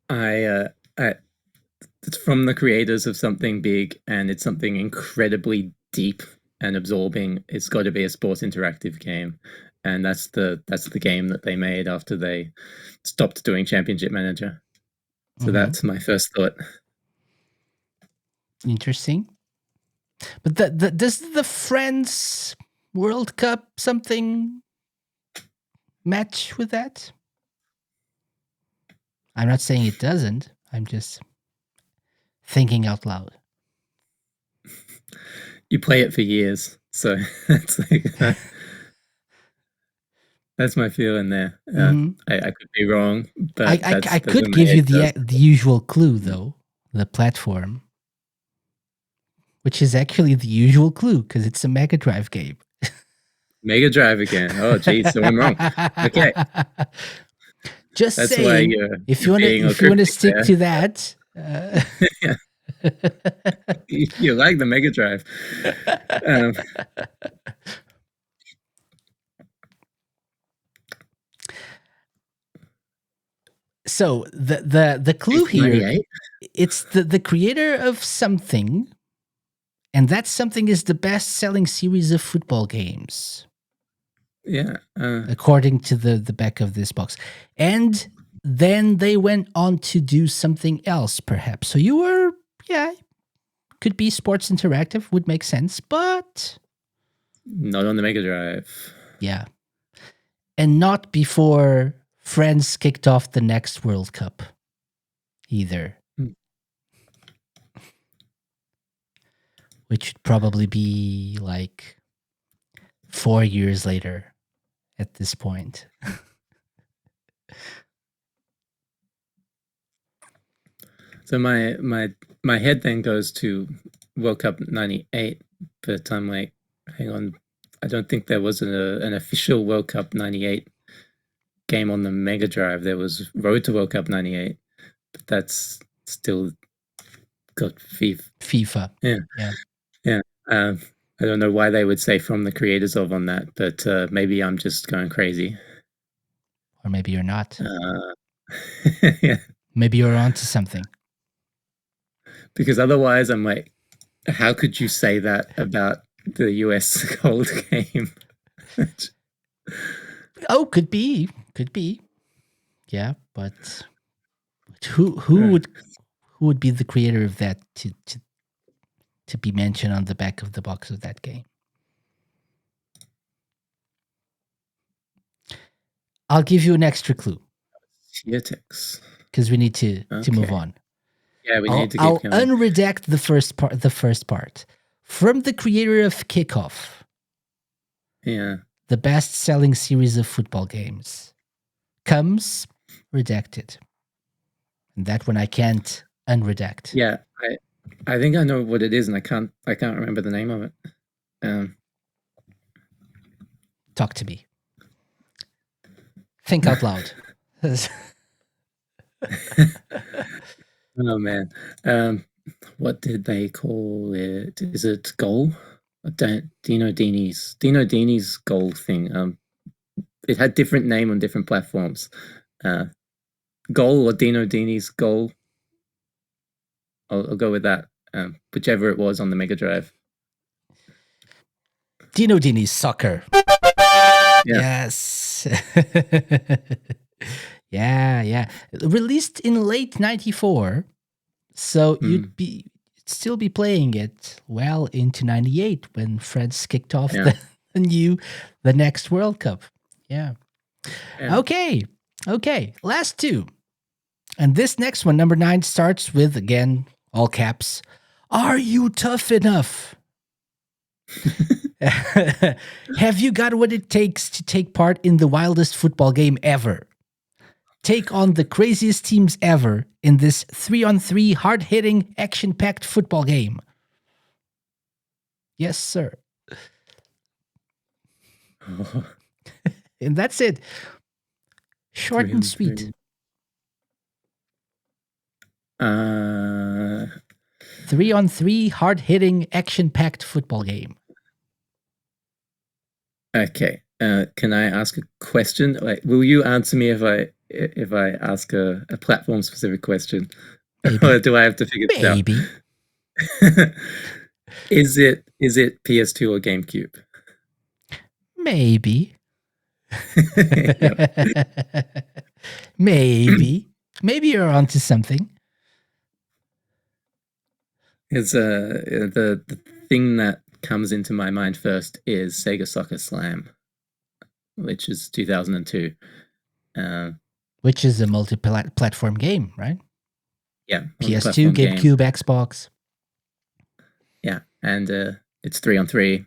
[SPEAKER 1] It's from the creators of something big, and it's something incredibly deep and absorbing. It's got to be a sports interactive game, and that's the game that they made after they stopped doing Championship Manager. So that's my first thought.
[SPEAKER 2] Interesting. But does the Friends World Cup something match with that? I'm not saying it doesn't. I'm just thinking out loud.
[SPEAKER 1] You play it for years, so that's that's my feeling there. I could be wrong, but
[SPEAKER 2] I could give you the usual clue though, the platform, which is actually the usual clue because it's a Mega Drive game.
[SPEAKER 1] Mega Drive again. Oh, geez, so I'm wrong. Okay.
[SPEAKER 2] Just
[SPEAKER 1] That's
[SPEAKER 2] saying,
[SPEAKER 1] why
[SPEAKER 2] if you want to stick to that,
[SPEAKER 1] you like the Mega Drive.
[SPEAKER 2] So the clue here, it's the creator of something, and that something is the best-selling series of football games.
[SPEAKER 1] Yeah.
[SPEAKER 2] According to the back of this box. And then they went on to do something else, perhaps. So you were, could be Sports Interactive, would make sense, but...
[SPEAKER 1] Not on the Mega Drive.
[SPEAKER 2] Yeah. And not before Friends kicked off the next World Cup, either. Which would probably be like 4 years later at this point.
[SPEAKER 1] So my head then goes to World Cup 98, but I'm like, hang on, I don't think there was an official World Cup 98 game on the Mega Drive. There was Road to World Cup 98, but that's still got FIFA. Yeah. I don't know why they would say from the creators of on that, but maybe I'm just going crazy.
[SPEAKER 2] Or maybe you're not.
[SPEAKER 1] Yeah.
[SPEAKER 2] Maybe you're onto something.
[SPEAKER 1] Because otherwise I'm like, how could you say that about the US Gold game?
[SPEAKER 2] Oh, could be. Yeah, but who would be the creator of that to be mentioned on the back of the box of that game? I'll give you an extra clue. Because we need to move on.
[SPEAKER 1] Yeah, we need to keep going.
[SPEAKER 2] I'll unredact the first part. From the creator of Kickoff.
[SPEAKER 1] Yeah.
[SPEAKER 2] The best-selling series of football games. Comes redacted. And that one I can't unredact.
[SPEAKER 1] Yeah, I think I know what it is, and I can't remember the name of it.
[SPEAKER 2] Talk to me. Think out loud.
[SPEAKER 1] Oh man, what did they call it? Is it Goal? Dino Dini's Goal thing. It had different name on different platforms. Goal or Dino Dini's Goal. I'll go with that. Whichever it was on the Mega Drive.
[SPEAKER 2] Dino Dini's Soccer.
[SPEAKER 1] Yeah.
[SPEAKER 2] Yes. Yeah. Released in late 94. So you'd still be playing it well into 98 when France kicked off the next World Cup. Yeah. Okay. Last two. And this next one, number 9, starts with, again, all caps. Are you tough enough? Have you got what it takes to take part in the wildest football game ever? Take on the craziest teams ever in this 3-on-3 hard-hitting, action-packed football game. Yes, sir. And that's it. Short and sweet. 3-on-3 hard-hitting, action-packed football game.
[SPEAKER 1] Okay. Can I ask a question? Like, will you answer me if I ask a platform-specific question?
[SPEAKER 2] Maybe.
[SPEAKER 1] Or do I have to figure this out?
[SPEAKER 2] Maybe.
[SPEAKER 1] Is it PS2 or GameCube?
[SPEAKER 2] Maybe. Maybe you're onto something.
[SPEAKER 1] It's the thing that comes into my mind first is Sega Soccer Slam, which is 2002.
[SPEAKER 2] Which is a multi-platform game, right?
[SPEAKER 1] Yeah.
[SPEAKER 2] PS2, GameCube, Xbox.
[SPEAKER 1] Yeah, and it's 3-on-3.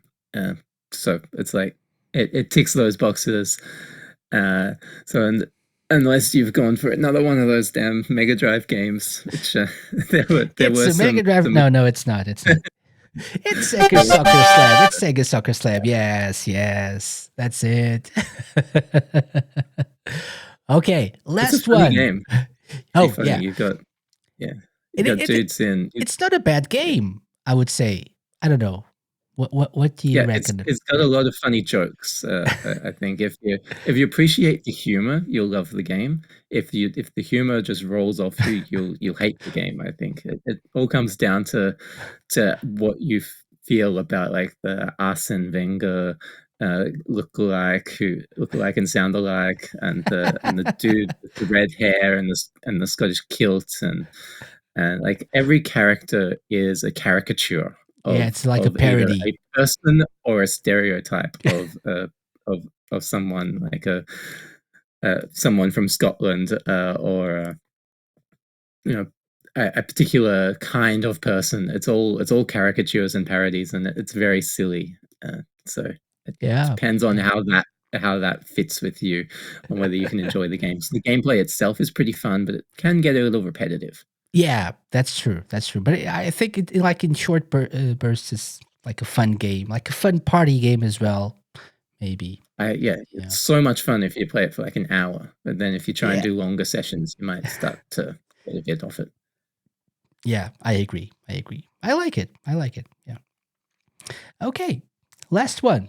[SPEAKER 1] So it's like it ticks those boxes. Unless you've gone for another one of those damn Mega Drive games, which
[SPEAKER 2] it's a Mega Drive. No, it's not. It's not. It's Sega Soccer Slam. It's Sega Soccer Slam. Yes, that's it. Okay, last one.
[SPEAKER 1] Game.
[SPEAKER 2] Oh
[SPEAKER 1] funny.
[SPEAKER 2] yeah,
[SPEAKER 1] you got dudes in.
[SPEAKER 2] It's not a bad game, I would say. I don't know. What do you reckon?
[SPEAKER 1] It's got a lot of funny jokes. I think if you appreciate the humor, you'll love the game. If the humor just rolls off you, you'll hate the game. I think it all comes down to what you feel about like the Arsene Wenger look alike and sound alike, and the dude with the red hair and the Scottish kilt, and like every character is a caricature.
[SPEAKER 2] It's like a parody,
[SPEAKER 1] a person or a stereotype of someone, like someone from Scotland, or a particular kind of person. It's all caricatures and parodies, and it's very silly. So it depends on how that fits with you, and whether you can enjoy the game. So the gameplay itself is pretty fun, but it can get a little repetitive.
[SPEAKER 2] Yeah, that's true. But I think it like in short bursts is like a fun game, like a fun party game as well. Maybe.
[SPEAKER 1] It's so much fun if you play it for like an hour, but then if you try and do longer sessions, you might start to get a bit off it.
[SPEAKER 2] Yeah, I agree. I like it. Yeah. Okay, last one.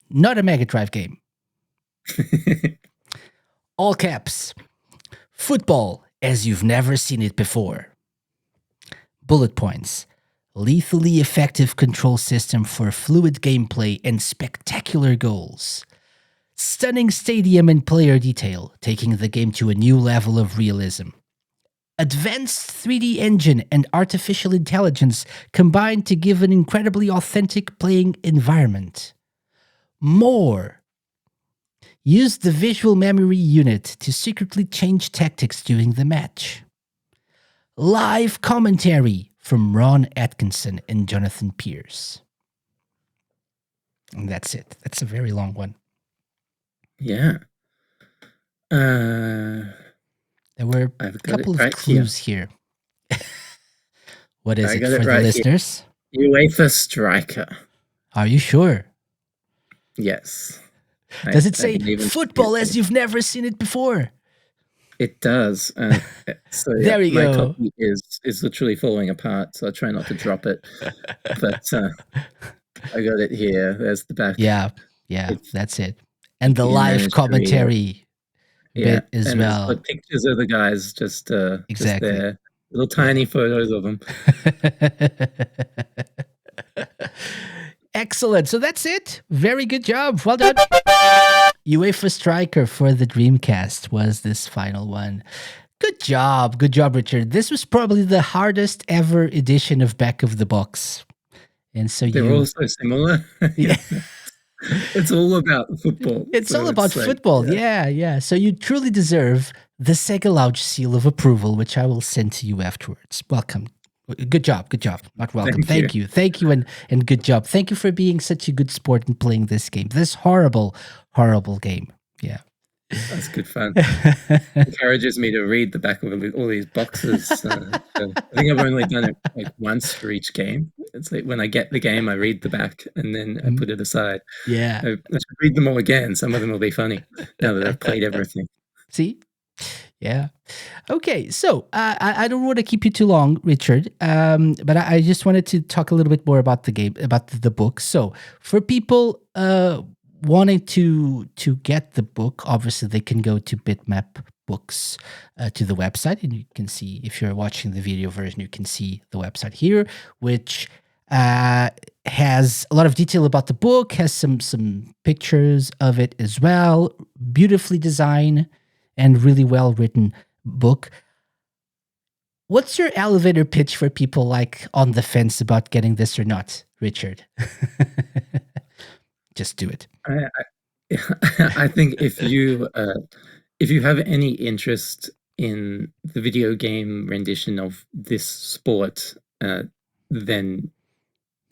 [SPEAKER 2] Not a Mega Drive game. All caps. Football as you've never seen it before. Bullet points. Lethally effective control system for fluid gameplay and spectacular goals. Stunning stadium and player detail, taking the game to a new level of realism. Advanced 3D engine and artificial intelligence combined to give an incredibly authentic playing environment. More. Use the visual memory unit to secretly change tactics during the match. Live commentary from Ron Atkinson and Jonathan Pierce. And that's it. That's a very long one.
[SPEAKER 1] Yeah.
[SPEAKER 2] There were a couple of clues here. What is it for the listeners?
[SPEAKER 1] UEFA Striker.
[SPEAKER 2] Are you sure?
[SPEAKER 1] Yes.
[SPEAKER 2] Does it say football as you've never seen it before?
[SPEAKER 1] It does. So
[SPEAKER 2] there we go.
[SPEAKER 1] My copy is literally falling apart, so I try not to drop it. But I got it here. There's the back.
[SPEAKER 2] Yeah, that's it. And the live commentary
[SPEAKER 1] Yeah,
[SPEAKER 2] bit as
[SPEAKER 1] and it's got
[SPEAKER 2] well.
[SPEAKER 1] pictures of the guys just
[SPEAKER 2] Exactly.
[SPEAKER 1] there, little
[SPEAKER 2] Yeah.
[SPEAKER 1] tiny photos of them.
[SPEAKER 2] Excellent. So that's it. Very good job. Well done. UEFA Striker for the Dreamcast was this final one. Good job. Good job, Richard. This was probably the hardest ever edition of Back of the Box. And so
[SPEAKER 1] They're all
[SPEAKER 2] you,
[SPEAKER 1] so similar.
[SPEAKER 2] yeah,
[SPEAKER 1] It's all about football,
[SPEAKER 2] it's all
[SPEAKER 1] so
[SPEAKER 2] about
[SPEAKER 1] it's like,
[SPEAKER 2] football.
[SPEAKER 1] yeah,
[SPEAKER 2] Yeah, yeah. So you truly deserve the SEGA Lounge seal of approval, which I will send to you afterwards. Welcome. Good job. Good job. Not welcome.
[SPEAKER 1] thank you.
[SPEAKER 2] Thank you. Thank you. And good job. Thank you for being such a good sport and playing this game. This horrible, horrible game. Yeah.
[SPEAKER 1] That's good fun. Encourages me to read the back of all these boxes. So I think I've only done it like once for each game. It's like when I get the game, I read the back and then I put it aside.
[SPEAKER 2] Yeah.
[SPEAKER 1] I should read them all again. Some of them will be funny now that I've played everything.
[SPEAKER 2] See? Yeah. Okay. So I don't want to keep you too long, Richard. But I just wanted to talk a little bit more about the game, about the book. So for people wanting to get the book, obviously they can go to Bitmap Books to the website, and you can see, if you're watching the video version, you can see the website here, which has a lot of detail about the book, has some pictures of it as well, beautifully designed and really well written book. What's your elevator pitch for people like on the fence about getting this or not, Richard? Just do it.
[SPEAKER 1] I think if you have any interest in the video game rendition of this sport, then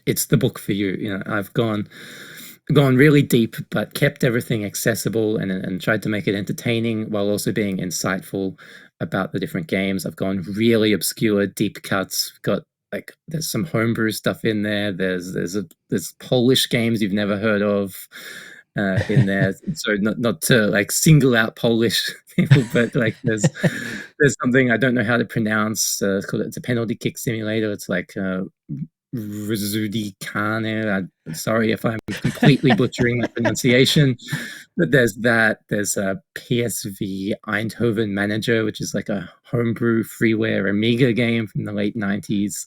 [SPEAKER 1] it's the book for you. You know, I've gone really deep, but kept everything accessible and tried to make it entertaining while also being insightful about the different games. I've gone really obscure, deep cuts. Got like there's some homebrew stuff in there. There's Polish games you've never heard of in there. So not to like single out Polish people, but like there's something I don't know how to pronounce. It's a penalty kick simulator. It's like Rzudikane. Sorry if I'm completely butchering that pronunciation, but there's that. There's a PSV Eindhoven Manager, which is like a homebrew freeware Amiga game from the late 90s.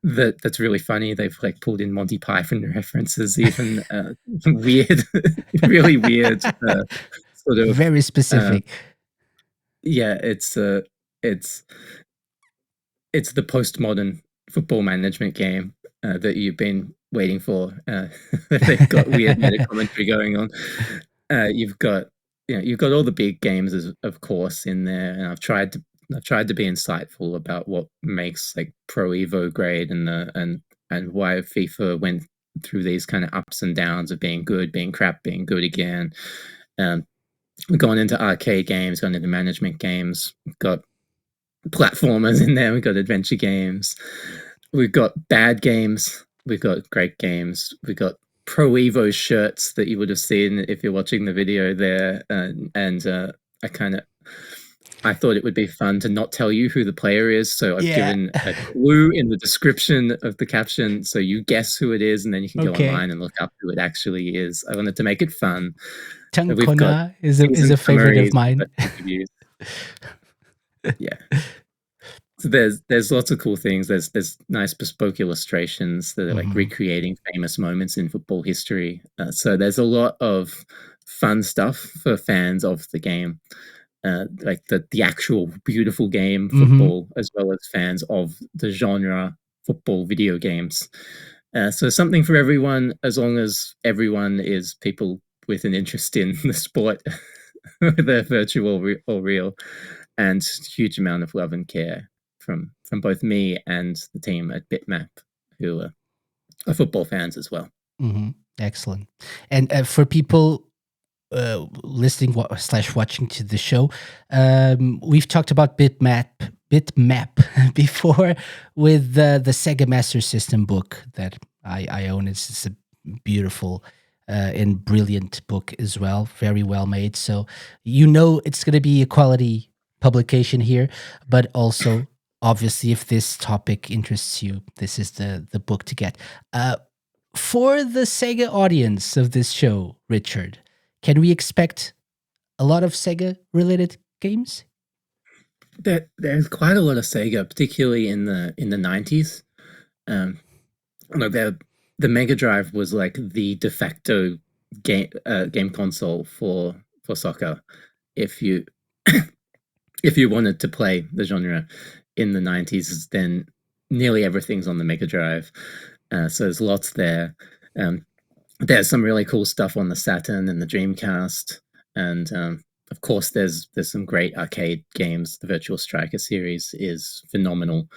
[SPEAKER 1] That's really funny. They've like pulled in Monty Python references, even weird, really weird sort of.
[SPEAKER 2] Very specific.
[SPEAKER 1] Yeah, it's the postmodern football management game that you've been waiting for. They've got weird meta commentary going on. You've got all the big games, of course, in there, and I've tried to be insightful about what makes like Pro Evo great and why FIFA went through these kind of ups and downs of being good, being crap, being good again. We've gone into arcade games, gone into management games, we've got platformers in there, we've got adventure games, we've got bad games, we've got great games, we've got Pro Evo shirts that you would have seen if you're watching the video there, and I thought it would be fun to not tell you who the player is, so I've
[SPEAKER 2] Yeah.
[SPEAKER 1] given a clue in the description of the caption, so you guess who it is, and then you can go
[SPEAKER 2] Okay.
[SPEAKER 1] online and look up who it actually is. I wanted to make it fun. We've got
[SPEAKER 2] Tankona is
[SPEAKER 1] season
[SPEAKER 2] a favorite of
[SPEAKER 1] summaries,
[SPEAKER 2] mine.
[SPEAKER 1] interviews. Yeah. So there's lots of cool things. There's nice bespoke illustrations that are like recreating famous moments in football history. So there's a lot of fun stuff for fans of the game, like the actual beautiful game football, as well as fans of the genre football video games. So something for everyone, as long as everyone is people with an interest in the sport, whether virtual or real, and huge amount of love and care from both me and the team at Bitmap, who are football fans as well.
[SPEAKER 2] Excellent. And for people listening / watching to the show, we've talked about Bitmap before with the Sega Master System book that I own. It's a beautiful and brilliant book as well, very well made. So it's going to be a quality publication here, but also obviously if this topic interests you, this is the book to get. For the Sega audience of this show, Richard, can we expect a lot of Sega related games?
[SPEAKER 1] There's quite a lot of Sega, particularly in the 90s. Um, no, the Mega Drive was like the de facto game console for soccer. If you if you wanted to play the genre in the 90s, then nearly everything's on the Mega Drive. So there's lots there. Um, there's some really cool stuff on the Saturn and the Dreamcast, and of course there's some great arcade games. The Virtual Striker series is phenomenal.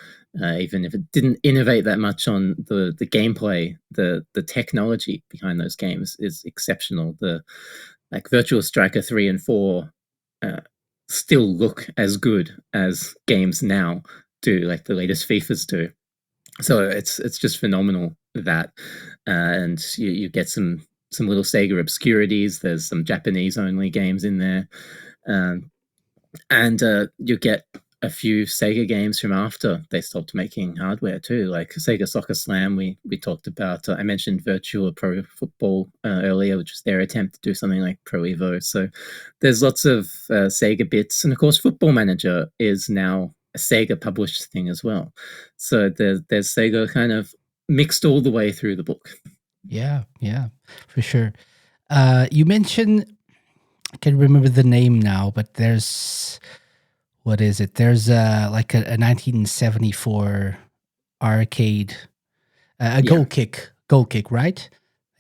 [SPEAKER 1] Even if it didn't innovate that much on the gameplay, the technology behind those games is exceptional. The like Virtual Striker 3 and 4 uh, still look as good as games now do, like the latest FIFAs do. So it's just phenomenal that, and you get some little Sega obscurities. There's some Japanese only games in there, um, and you get a few Sega games from after they stopped making hardware too, like Sega Soccer Slam. We talked about. I mentioned Virtua Pro Football earlier, which was their attempt to do something like Pro Evo. So there's lots of Sega bits, and of course, Football Manager is now a Sega published thing as well. So there's Sega kind of mixed all the way through the book.
[SPEAKER 2] Yeah, yeah, for sure. You mentioned, I can't remember the name now, but there's, what is it? There's like a 1974 arcade, a
[SPEAKER 1] Yeah.
[SPEAKER 2] goal kick, right?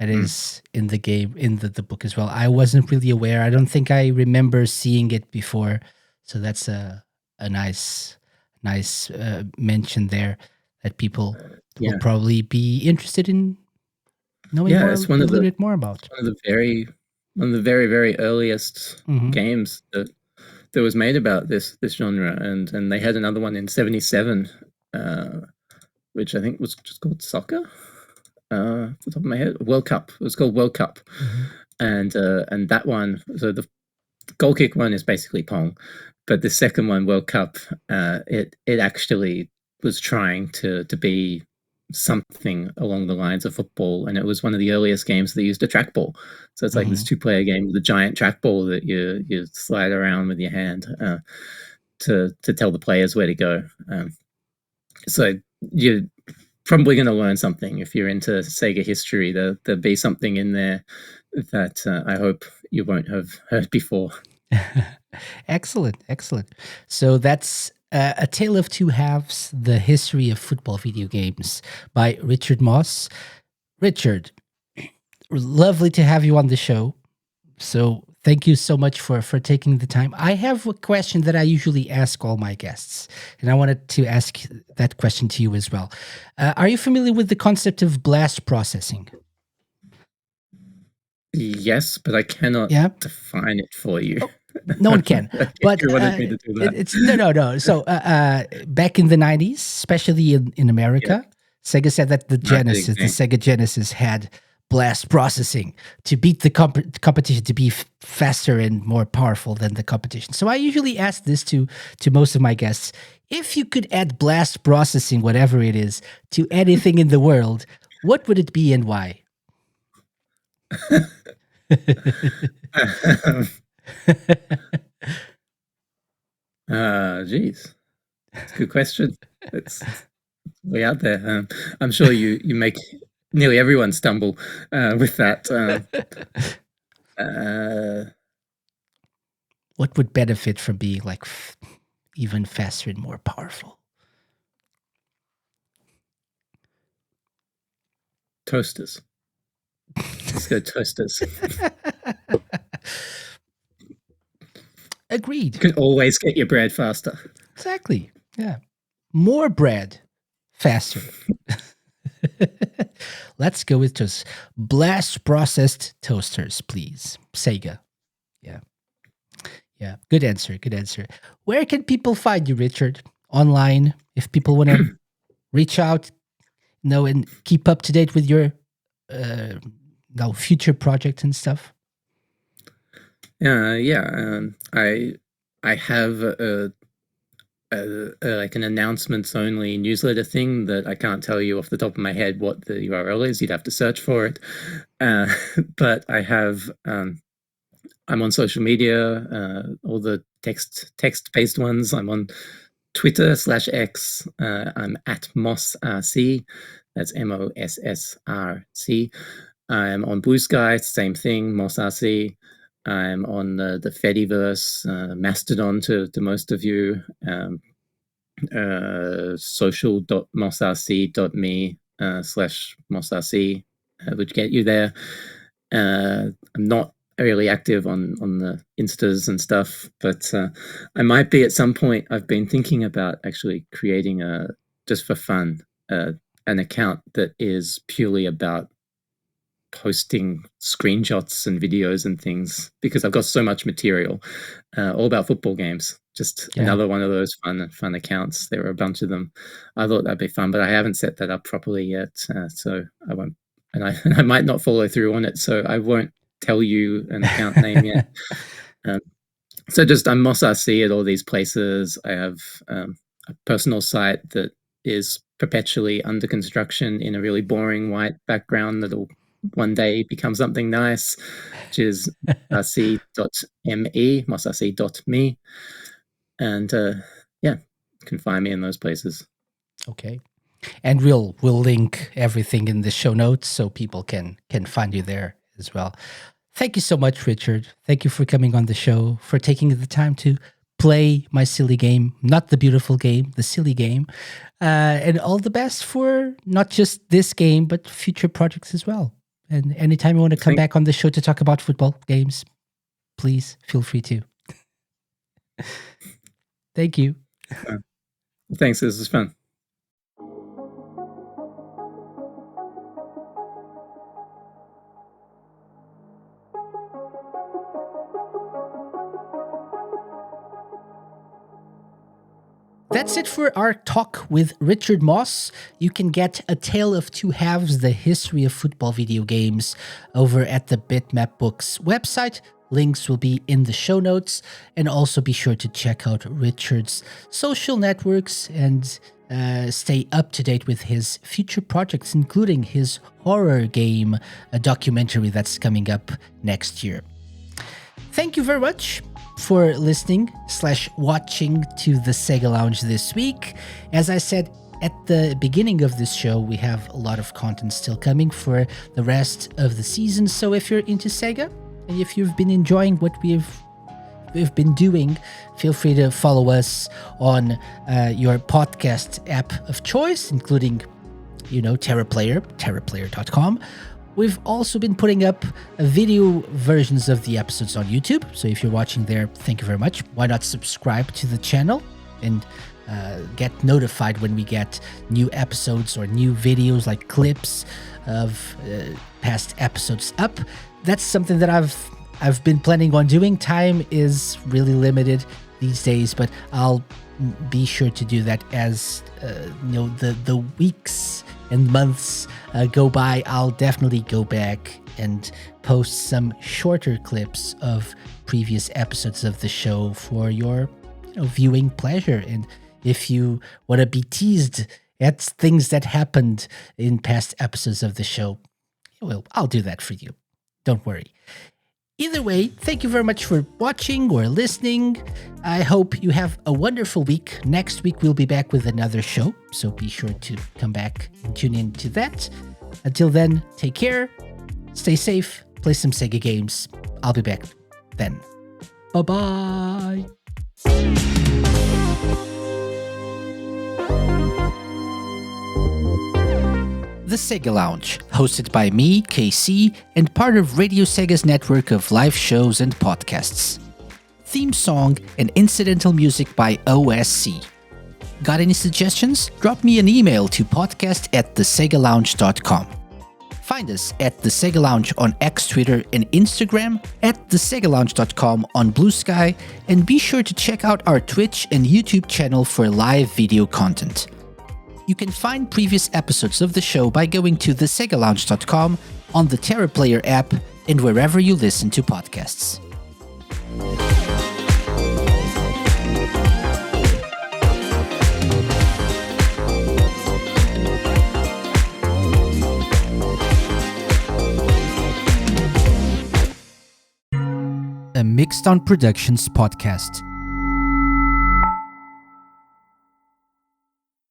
[SPEAKER 2] That is in the game, in the book as well. I wasn't really aware. I don't think I remember seeing it before. So that's a nice mention there that people will
[SPEAKER 1] Yeah,
[SPEAKER 2] probably be interested in knowing
[SPEAKER 1] yeah,
[SPEAKER 2] more, a
[SPEAKER 1] it's one of
[SPEAKER 2] little
[SPEAKER 1] the
[SPEAKER 2] bit more about.
[SPEAKER 1] one of the very earliest
[SPEAKER 2] Hmm.
[SPEAKER 1] games that was made about this genre, and they had another one in '77, which I think was just called Soccer. Off the top of my head, World Cup. It was called World Cup,
[SPEAKER 2] Hmm.
[SPEAKER 1] and that one. So the goal kick one is basically Pong, but the second one, World Cup, it actually was trying to be something along the lines of football, and it was one of the earliest games that used a trackball. So it's like this
[SPEAKER 2] Hmm.
[SPEAKER 1] two-player game with a giant trackball that you slide around with your hand to tell the players where to go. So you're probably going to learn something if you're into Sega history. There'll be something in there that I hope you won't have heard before.
[SPEAKER 2] Excellent, excellent. So that's A Tale of Two Halves: The History of Football Video Games by Richard Moss. Richard, lovely to have you on the show. So thank you so much for taking the time. I have a question that I usually ask all my guests, and I wanted to ask that question to you as well. Are you familiar with the concept of blast processing?
[SPEAKER 1] Yes, but I cannot
[SPEAKER 2] Yeah.
[SPEAKER 1] define it for you.
[SPEAKER 2] Oh, no one can.
[SPEAKER 1] If
[SPEAKER 2] But
[SPEAKER 1] you wanted me to do that.
[SPEAKER 2] it's no. So back in the 90s, especially in
[SPEAKER 1] Yeah,
[SPEAKER 2] America, Sega said that the
[SPEAKER 1] game.
[SPEAKER 2] Sega Genesis had blast processing to beat the competition, to be faster and more powerful than the competition. So I usually ask this to most of my guests: if you could add blast processing, whatever it is, to anything in the world, what would it be and why?
[SPEAKER 1] Geez, it's a good question. It's way out there. I'm sure you make nearly everyone stumble with that. Uh,
[SPEAKER 2] What would benefit from being like even faster and more powerful?
[SPEAKER 1] Toasters. Let's go toasters.
[SPEAKER 2] Agreed.
[SPEAKER 1] You can always get your bread faster.
[SPEAKER 2] Exactly. Yeah. More bread, faster. Let's go with just blast processed toasters, please. Sega. Yeah. Yeah. Good answer. Good answer. Where can people find you, Richard? Online, if people want to reach out, and keep up to date with your uh, future projects and stuff.
[SPEAKER 1] Yeah. I have like an announcements only newsletter thing that I can't tell you off the top of my head what the URL is. You'd have to search for it. Uh, but I have I'm on social media, all the text-based ones. I'm on Twitter/X. I'm at MossRC. That's MOSSRC. I'm on Blue Sky, same thing, MossRC. I'm on the Fediverse, Mastodon to most of you. social.mossrc.me/mossrc would get you there. I'm not really active on the Instas and stuff, but I might be at some point. I've been thinking about actually creating just for fun, an account that is purely about posting screenshots and videos and things, because I've got so much material, all about football games. Just another one of those fun accounts. There are a bunch of them. I thought that'd be fun, but I haven't set that up properly yet, so I won't. And I might not follow through on it, so I won't tell you an account name yet. So just I'm Moss RC at all these places. I have a personal site that is perpetually under construction in a really boring white background that'll one day become something nice, which is rc.me, mossrc.me. And yeah, you can find me in those places.
[SPEAKER 2] Okay. And we'll link everything in the show notes so people can find you there as well. Thank you so much, Richard. Thank you for coming on the show, for taking the time to play my silly game, not the beautiful game, the silly game. And all the best for not just this game, but future projects as well. And anytime you want to come back on the show to talk about football games, please feel free to. Thank you.
[SPEAKER 1] Thanks. This was fun.
[SPEAKER 2] That's it for our talk with Richard Moss. You can get A Tale of Two Halves, the history of football video games, over at the Bitmap Books website. Links will be in the show notes. And also be sure to check out Richard's social networks and stay up to date with his future projects, including his horror game, a documentary that's coming up next year. Thank you very much for listening/watching to the SEGA Lounge this week. As I said at the beginning of this show, we have a lot of content still coming for the rest of the season. So if you're into SEGA and if you've been enjoying what we've been doing, feel free to follow us on your podcast app of choice, including, TerraPlayer, terraplayer.com. We've also been putting up video versions of the episodes on YouTube. So if you're watching there, thank you very much. Why not subscribe to the channel and get notified when we get new episodes or new videos, like clips of past episodes up. That's something that I've been planning on doing. Time is really limited these days, but I'll be sure to do that as the weeks and months go by. I'll definitely go back and post some shorter clips of previous episodes of the show for your viewing pleasure. And if you want to be teased at things that happened in past episodes of the show, well, I'll do that for you. Don't worry. Either way, thank you very much for watching or listening. I hope you have a wonderful week. Next week, we'll be back with another show, so be sure to come back and tune in to that. Until then, take care, stay safe, play some SEGA games. I'll be back then. Bye-bye. The SEGA Lounge, hosted by me, KC, and part of Radio Sega's network of live shows and podcasts. Theme song and incidental music by OSC. Got any suggestions? Drop me an email to podcast@thesegalounge.com. Find us at The SEGA Lounge on X, Twitter, and Instagram, at thesegalounge.com on Blue Sky, and be sure to check out our Twitch and YouTube channel for live video content. You can find previous episodes of the show by going to thesegalounge.com, on the TerraPlayer app, and wherever you listen to podcasts. a Mixed on Productions podcast.